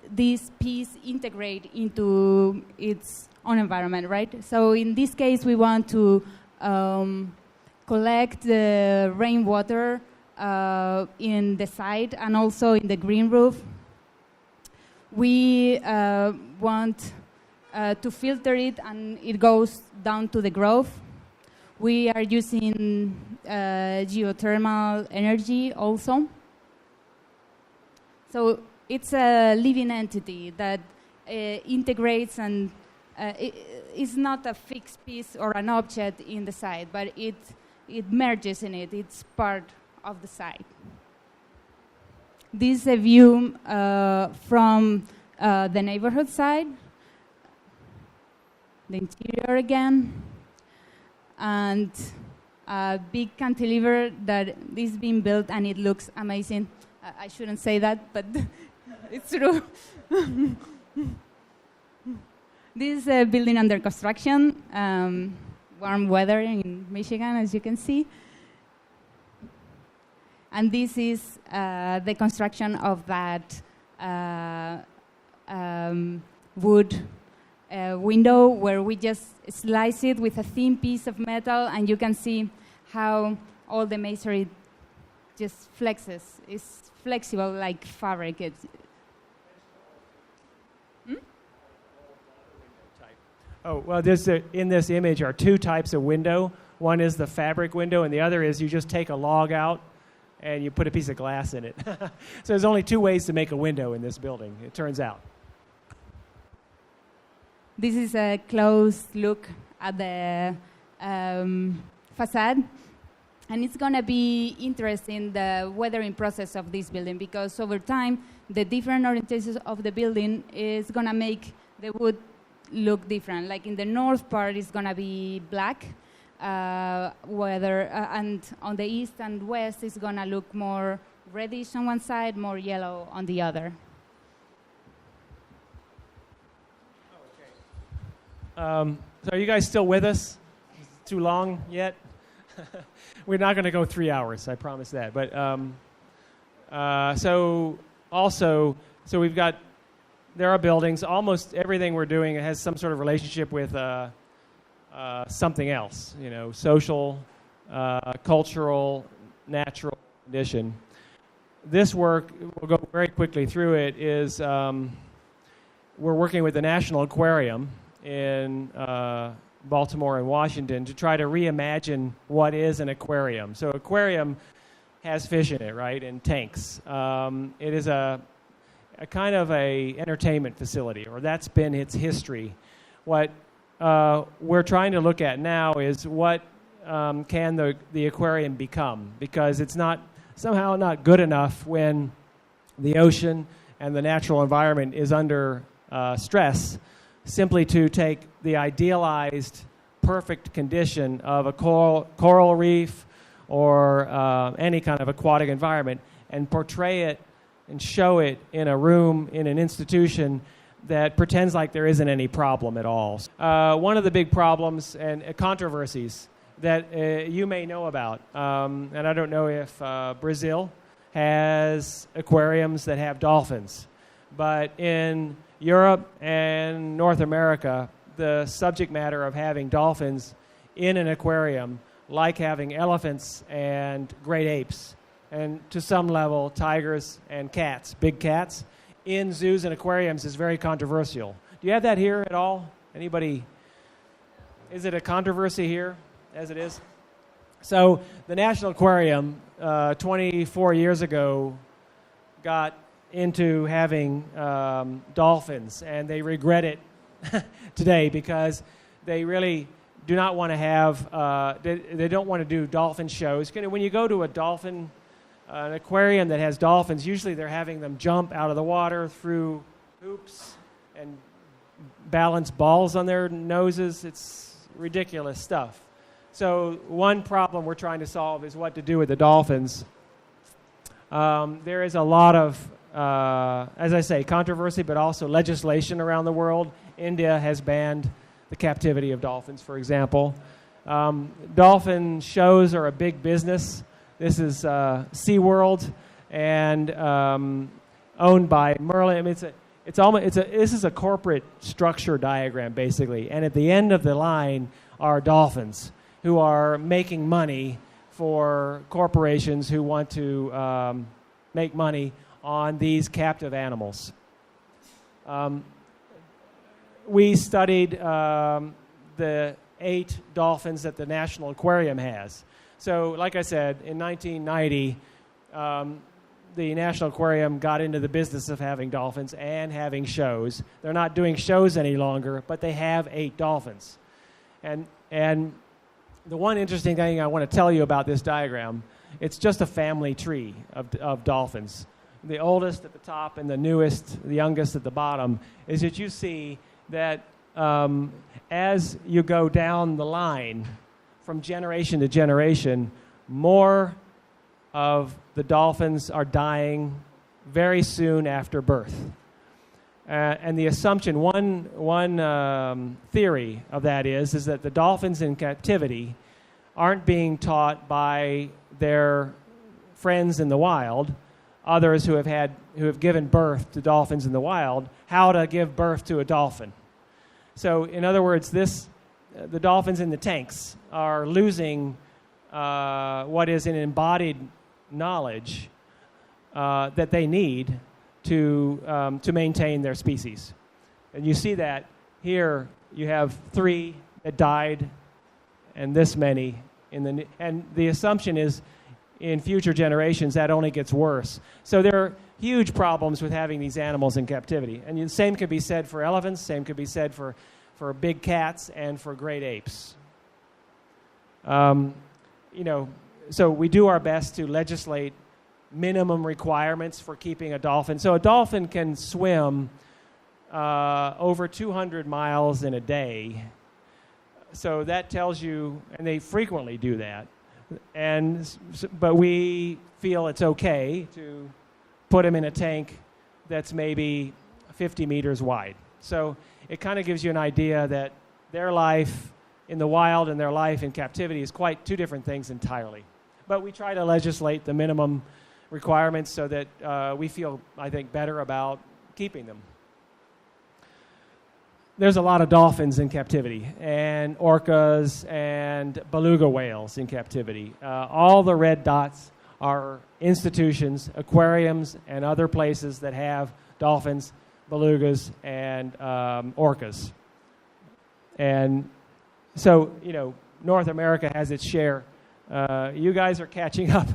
this piece integrate into its own environment, right? So in this case, we want to collect the rainwater in the side and also in the green roof. We want to filter it, and it goes down to the grove. We are using geothermal energy also. So it's a living entity that integrates and it's not a fixed piece or an object in the site, but it merges in it. It's part of the site. This is a view from the neighborhood side, the interior again, and a big cantilever that is being built, and it looks amazing. I shouldn't say that, but it's true. This is a building under construction, warm weather in Michigan, as you can see. And this is the construction of that wood window, where we just slice it with a thin piece of metal, and you can see how all the masonry just flexes. It's flexible like fabric. Oh, well, in this image are two types of window. One is the fabric window, and the other is you just take a log out and you put a piece of glass in it. So there's only two ways to make a window in this building, it turns out. This is a close look at the facade. And it's going to be interesting, the weathering process of this building, because over time, the different orientations of the building is going to make the wood look different. Like in the north part, it's going to be black, and on the east and west, it's going to look more reddish on one side, more yellow on the other. So are you guys still with us? Is it too long yet? We're not going to go 3 hours, I promise that. But so we've got, there are buildings. Almost everything we're doing has some sort of relationship with something else, social, cultural, natural condition. This work, we'll go very quickly through it, is we're working with the National Aquarium in Baltimore and Washington to try to reimagine what is an aquarium. So aquarium has fish in it, right, and tanks. It is a kind of a entertainment facility, or that's been its history. What we're trying to look at now is what can the aquarium become, because it's somehow not good enough when the ocean and the natural environment is under stress, simply to take the idealized perfect condition of a coral reef or any kind of aquatic environment and portray it and show it in a room in an institution that pretends like there isn't any problem at all. One of the big problems and controversies that you may know about, and I don't know if Brazil has aquariums that have dolphins, but in Europe and North America, the subject matter of having dolphins in an aquarium, like having elephants and great apes, and to some level, tigers and cats, big cats, in zoos and aquariums is very controversial. Do you have that here at all? Anybody? Is it a controversy here, as it is? So the National Aquarium, 24 years ago, got into having dolphins, and they regret it today because they really do not want to have, they don't want to do dolphin shows. When you go to an aquarium that has dolphins, usually they're having them jump out of the water through hoops and balance balls on their noses. It's ridiculous stuff. So one problem we're trying to solve is what to do with the dolphins. There is a lot of, as I say, controversy, but also legislation around the world. India has banned the captivity of dolphins, for example. Dolphin shows are a big business. This is SeaWorld, and owned by Merlin. I mean, this is a corporate structure diagram, basically. And at the end of the line are dolphins who are making money for corporations who want to make money on these captive animals. We studied the 8 dolphins that the National Aquarium has. So, like I said, in 1990, the National Aquarium got into the business of having dolphins and having shows. They're not doing shows any longer, but they have 8 dolphins. And the one interesting thing I want to tell you about this diagram, it's just a family tree of dolphins. The oldest at the top and the newest, the youngest at the bottom, is that you see that as you go down the line from generation to generation, more of the dolphins are dying very soon after birth. And the assumption, one theory of that is that the dolphins in captivity aren't being taught by their friends in the wild, others who have given birth to dolphins in the wild, how to give birth to a dolphin. So, in other words, the dolphins in the tanks are losing what is an embodied knowledge that they need to maintain their species. And you see that here. You have 3 that died, and this many and the assumption is in future generations that only gets worse. So there are huge problems with having these animals in captivity. And the same could be said for elephants, same could be said for big cats and for great apes. So we do our best to legislate minimum requirements for keeping a dolphin. So a dolphin can swim over 200 miles in a day. So that tells you, and they frequently do that. But we feel it's okay to put them in a tank that's maybe 50 meters wide. So it kind of gives you an idea that their life in the wild and their life in captivity is quite 2 different things entirely. But we try to legislate the minimum requirements so that we feel, I think, better about keeping them. There's a lot of dolphins in captivity, and orcas and beluga whales in captivity. All the red dots are institutions, aquariums, and other places that have dolphins, belugas, and orcas. And so, North America has its share. You guys are catching up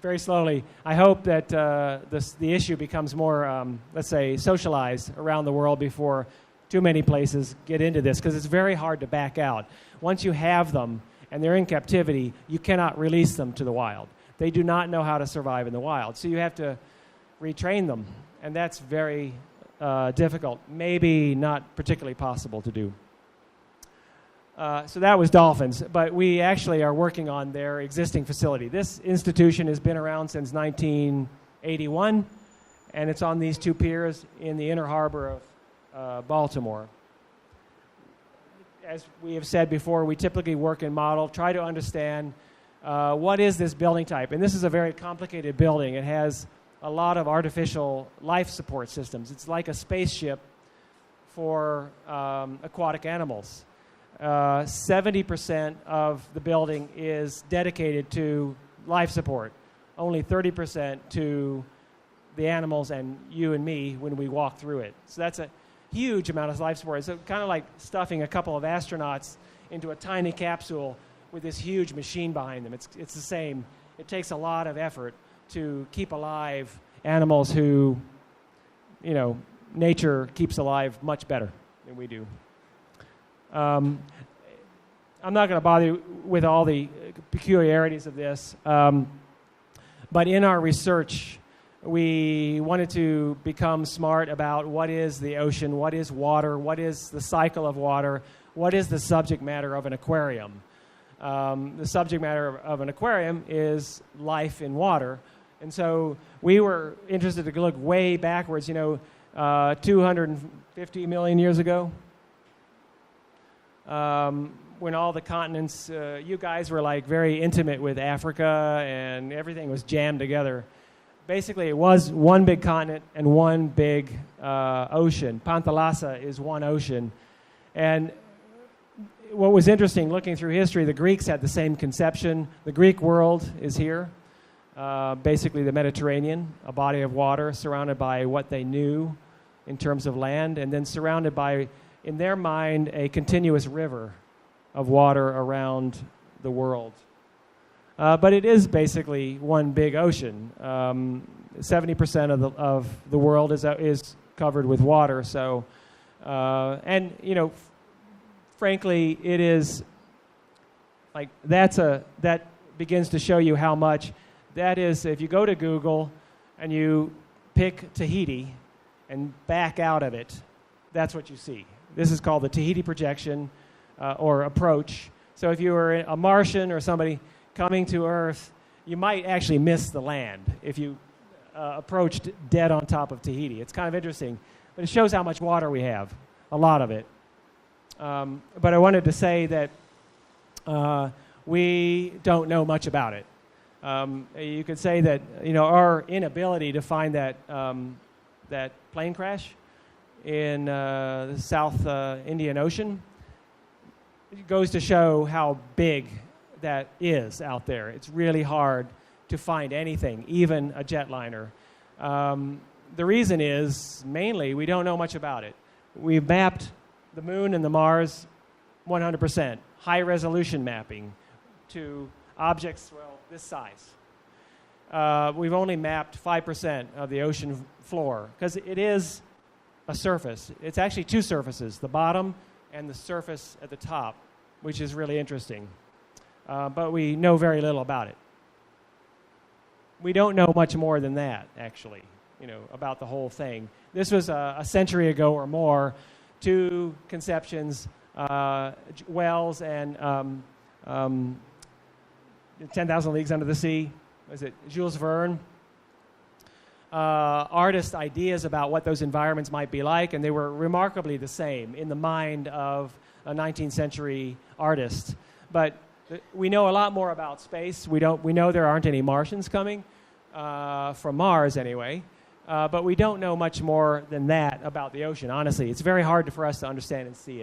very slowly. I hope that the issue becomes more, let's say, socialized around the world before too many places get into this, because it's very hard to back out. Once you have them and they're in captivity, you cannot release them to the wild. They do not know how to survive in the wild. So you have to retrain them, and that's very difficult, maybe not particularly possible to do. So that was dolphins, but we actually are working on their existing facility. This institution has been around since 1981, and it's on these 2 piers in the inner harbor of Baltimore. As we have said before, we typically work in model, try to understand what is this building type. And this is a very complicated building. It has a lot of artificial life support systems. It's like a spaceship for aquatic animals. 70% of the building is dedicated to life support, only 30% to the animals and you and me when we walk through it. So that's a huge amount of life support. It's kind of like stuffing a couple of astronauts into a tiny capsule with this huge machine behind them. It's the same. It takes a lot of effort to keep alive animals who, nature keeps alive much better than we do. I'm not going to bother you with all the peculiarities of this, but in our research, we wanted to become smart about what is the ocean, what is water, what is the cycle of water, what is the subject matter of an aquarium. The subject matter of an aquarium is life in water. And so we were interested to look way backwards, 250 million years ago, when all the continents, you guys were like very intimate with Africa and everything was jammed together. Basically, it was one big continent and one big ocean. Panthalassa is one ocean. And what was interesting, looking through history, the Greeks had the same conception. The Greek world is here, basically the Mediterranean, a body of water surrounded by what they knew in terms of land, and then surrounded by, in their mind, a continuous river of water around the world. But it is basically one big ocean. 70% of the world is covered with water. So, and frankly, it is like that begins to show you how much that is. If you go to Google and you pick Tahiti and back out of it, that's what you see. This is called the Tahiti projection or approach. So if you were a Martian or somebody coming to Earth, you might actually miss the land if you approached dead on top of Tahiti. It's kind of interesting, but it shows how much water we have, a lot of it. But I wanted to say that we don't know much about it. You could say that our inability to find that plane crash in the South Indian Ocean, it goes to show how big that is out there. It's really hard to find anything, even a jetliner. The reason is mainly we don't know much about it. We've mapped the moon and the Mars 100%, high resolution mapping to objects, this size. We've only mapped 5% of the ocean floor because it is a surface. It's actually two surfaces, the bottom and the surface at the top, which is really interesting. But we know very little about it. We don't know much more than that, actually, about the whole thing. This was a century ago or more, two conceptions, Wells and 10,000 Leagues Under the Sea. Was it Jules Verne? Artist ideas about what those environments might be like, and they were remarkably the same in the mind of a 19th century artist. But we know a lot more about space. We know there aren't any Martians coming from Mars anyway, but we don't know much more than that about the ocean. Honestly, it's very hard for us to understand and see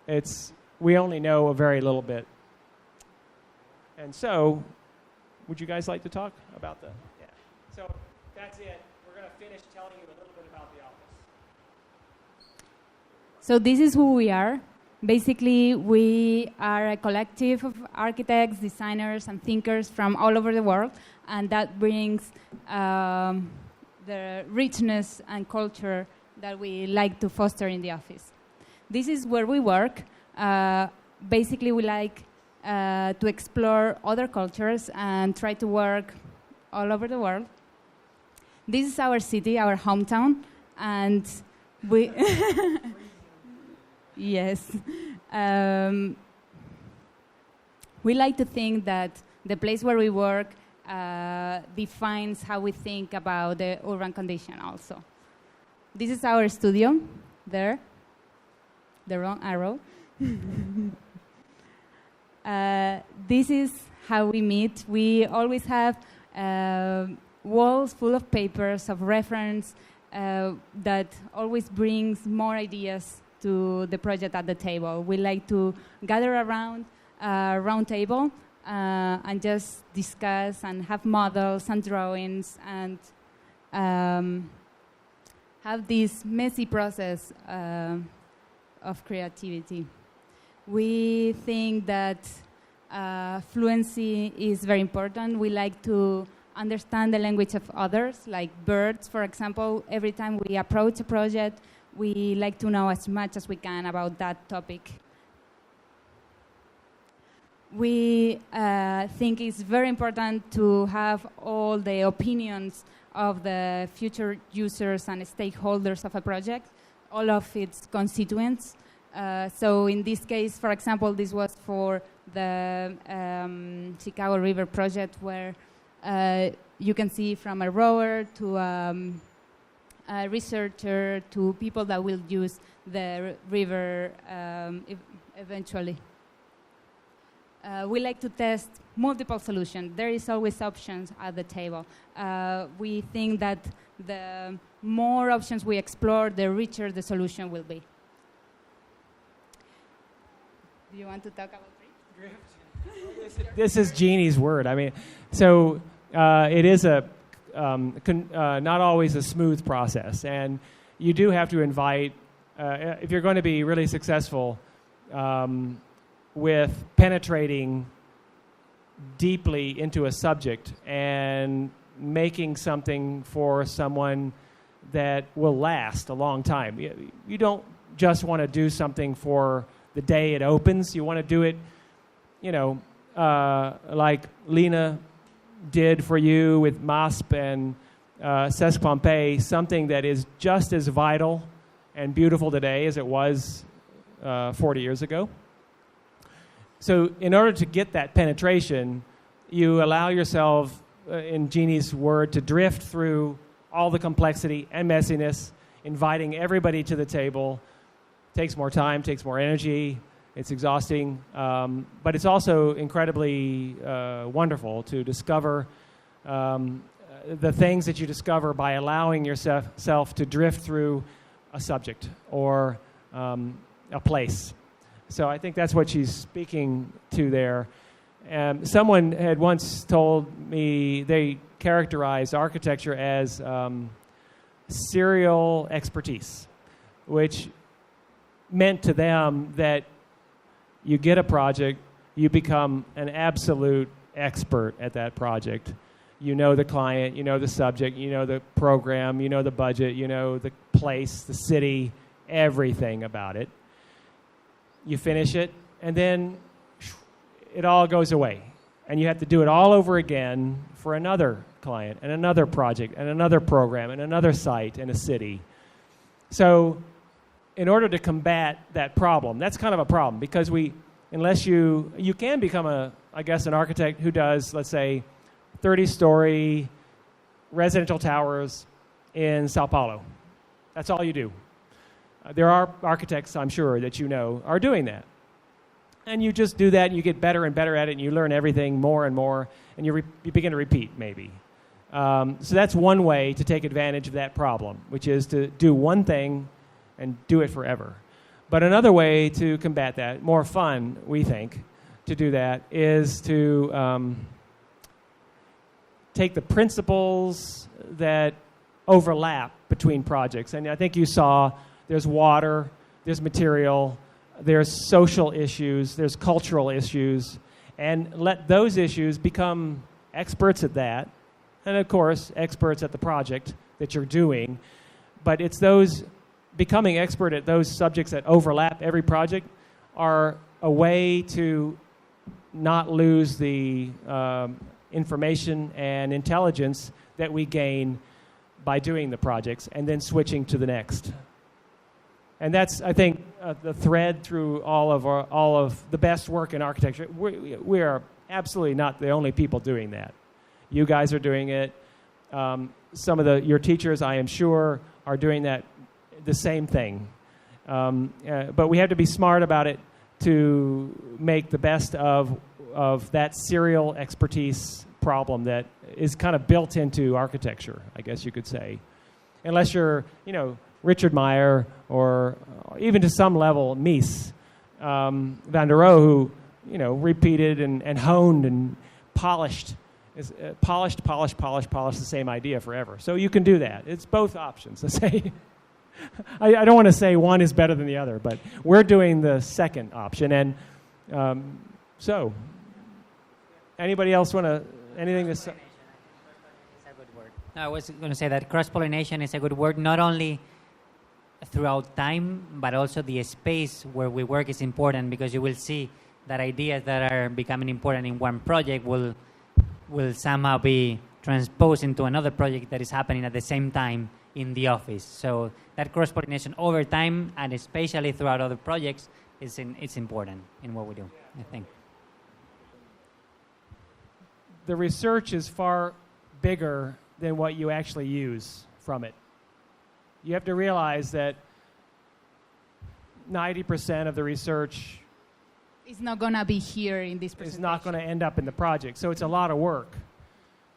it. We only know a very little bit. And so, would you guys like to talk about that? Yeah. So that's it. We're going to finish telling you a little bit about the office. So this is who we are. Basically, we are a collective of architects, designers, and thinkers from all over the world, and that brings the richness and culture that we like to foster in the office. This is where we work. Basically, we like to explore other cultures and try to work all over the world. This is our city, our hometown, and we... Yes. We like to think that the place where we work defines how we think about the urban condition also. This is our studio, there, the wrong arrow. This is how we meet. We always have walls full of papers of reference that always brings more ideas to the project at the table. We like to gather around a round table and just discuss and have models and drawings and have this messy process of creativity. We think that fluency is very important. We like to understand the language of others, like birds, for example. Every time we approach a project, we like to know as much as we can about that topic. We think it's very important to have all the opinions of the future users and stakeholders of a project, all of its constituents. So in this case, for example, this was for the Chicago River project, where you can see from a rower to a researcher to people that will use the river eventually. We like to test multiple solutions. There is always options at the table. We think that the more options we explore, the richer the solution will be. Do you want to talk about drift? This is Jeannie's word. I mean, so it is not always a smooth process, and you do have to invite, if you're going to be really successful with penetrating deeply into a subject and making something for someone that will last a long time. You don't just want to do something for the day it opens. You want to do it, like Lena did for you with MASP and Cesc Pompey, something that is just as vital and beautiful today as it was 40 years ago. So in order to get that penetration, you allow yourself, in Jeanne's word, to drift through all the complexity and messiness, inviting everybody to the table. Takes more time, takes more energy, it's exhausting, but it's also incredibly wonderful to discover the things that you discover by allowing yourself to drift through a subject or a place. So I think that's what she's speaking to there. Someone had once told me they characterized architecture as serial expertise, which meant to them that you get a project, you become an absolute expert at that project. You know the client, you know the subject, you know the program, you know the budget, you know the place, the city, everything about it. You finish it, and then it all goes away. And you have to do it all over again for another client, and another project, and another program, and another site, and a city. So in order to combat that problem, that's kind of a problem, because unless you can become an architect who does, let's say, 30-story residential towers in Sao Paulo. That's all you do. There are architects, I'm sure, that you know are doing that. And you just do that, and you get better and better at it, and you learn everything more and more, and you begin to repeat, maybe. So that's one way to take advantage of that problem, which is to do one thing and do it forever. But another way to combat that, more fun, we think, to do that, is to take the principles that overlap between projects. And I think you saw there's water, there's material, there's social issues, there's cultural issues, and let those issues become experts at that, and of course, experts at the project that you're doing. But it's those becoming expert at those subjects that overlap every project are a way to not lose the information and intelligence that we gain by doing the projects and then switching to the next. And that's, I think, the thread through all of the best work in architecture. We are absolutely not the only people doing that. You guys are doing it. Some of your teachers, I am sure, are doing that, the same thing. But we have to be smart about it to make the best of that serial expertise problem that is kind of built into architecture, I guess you could say. Unless you're, Richard Meyer, or even to some level, Mies van der Rohe, who, repeated and honed and polished the same idea forever. So you can do that. It's both options. Let's say, I don't want to say one is better than the other, but we're doing the second option. And so, anybody else anything to say? I was going to say that cross-pollination is a good word, not only throughout time, but also the space where we work is important, because you will see that ideas that are becoming important in one project will somehow be transposed into another project that is happening at the same time in the office. So that cross-pollination over time, and especially throughout other projects, it's important in what we do, I think. The research is far bigger than what you actually use from it. You have to realize that 90% of the research is not going to be here in this presentation. Is not going to end up in the project. So it's a lot of work.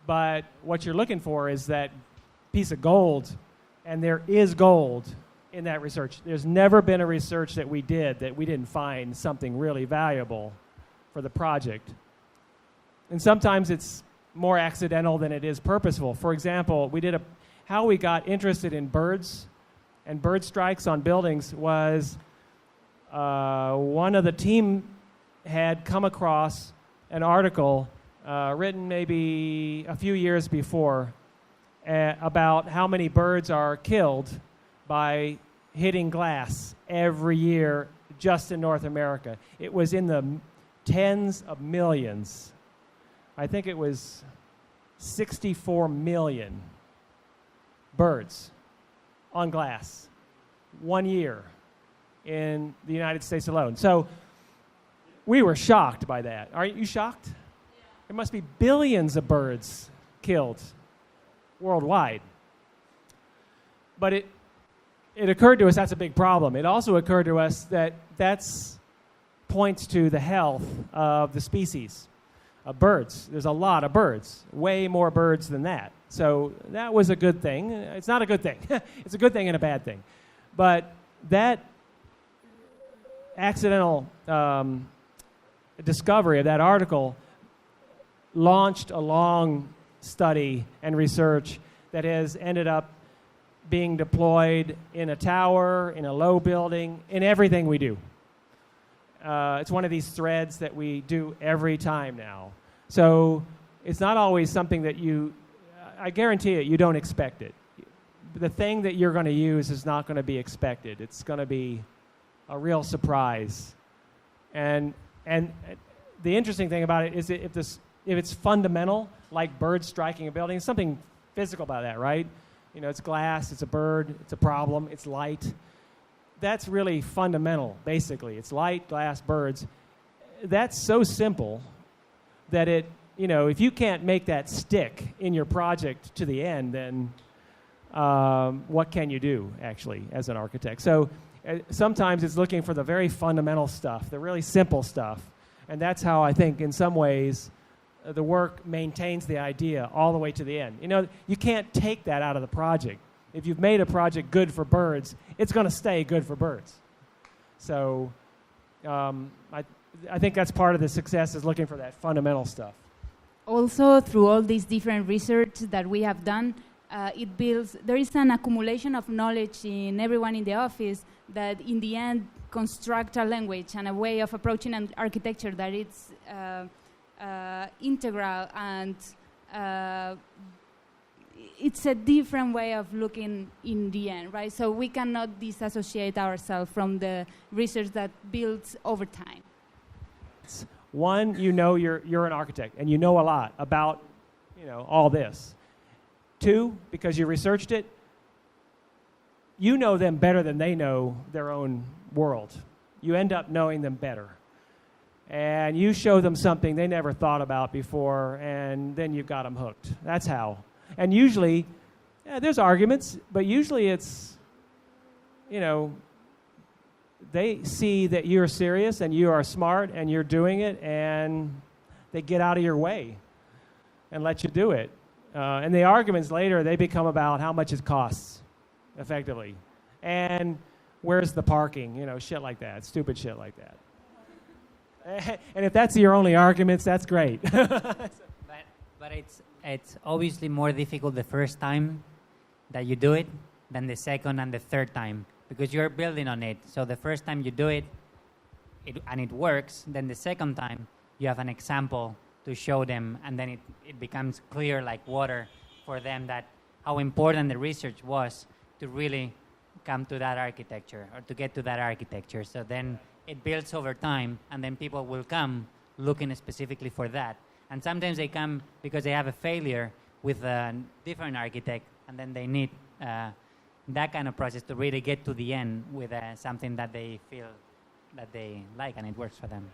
But what you're looking for is that piece of gold, and there is gold in that research. There's never been a research that we did that we didn't find something really valuable for the project. And sometimes it's more accidental than it is purposeful. For example, we did how we got interested in birds and bird strikes on buildings was one of the team had come across an article written maybe a few years before, about how many birds are killed by hitting glass every year just in North America. It was in the tens of millions. I think it was 64 million birds on glass 1 year in the United States alone. So we were shocked by that. Aren't you shocked? Yeah. There must be billions of birds killed worldwide. But it occurred to us that's a big problem. It also occurred to us that that's points to the health of the species of birds. There's a lot of birds, way more birds than that. So that was a good thing. It's not a good thing. It's a good thing and a bad thing. But that accidental discovery of that article launched a long study and research that has ended up being deployed in a tower, in a low building, in everything we do. It's one of these threads that we do every time now. So it's not always something that I guarantee it, you don't expect it. The thing that you're going to use is not going to be expected. It's going to be a real surprise. And the interesting thing about it is that if it's fundamental, like birds striking a building, there's something physical about that, right? You know, it's glass, it's a bird, it's a problem, it's light. That's really fundamental, basically. It's light, glass, birds. That's so simple that if you can't make that stick in your project to the end, then what can you do, actually, as an architect? So sometimes it's looking for the very fundamental stuff, the really simple stuff. And that's how I think, in some ways, the work maintains the idea all the way to the end. You can't take that out of the project. If you've made a project good for birds, it's going to stay good for birds. So I think that's part of the success, is looking for that fundamental stuff. Also, through all these different research that we have done, there is an accumulation of knowledge in everyone in the office that in the end construct a language and a way of approaching an architecture that it's integral, and it's a different way of looking in the end, right? So we cannot disassociate ourselves from the research that builds over time. One, you're an architect and you know a lot about all this. Two, because you researched it, you know them better than they know their own world. You end up knowing them better. And you show them something they never thought about before, and then you've got them hooked. That's how. And usually, there's arguments, but usually it's, they see that you're serious and you are smart and you're doing it, and they get out of your way and let you do it. And the arguments later, they become about how much it costs, effectively. And where's the parking, shit like that, stupid shit like that. And if that's your only arguments, that's great. But it's obviously more difficult the first time that you do it than the second and the third time, because you're building on it. So the first time you do it and it works, then the second time you have an example to show them, and then it becomes clear like water for them that how important the research was to really come to that architecture or to get to that architecture. So then it builds over time, and then people will come looking specifically for that. And sometimes they come because they have a failure with a different architect, and then they need that kind of process to really get to the end with something that they feel that they like and it works for them.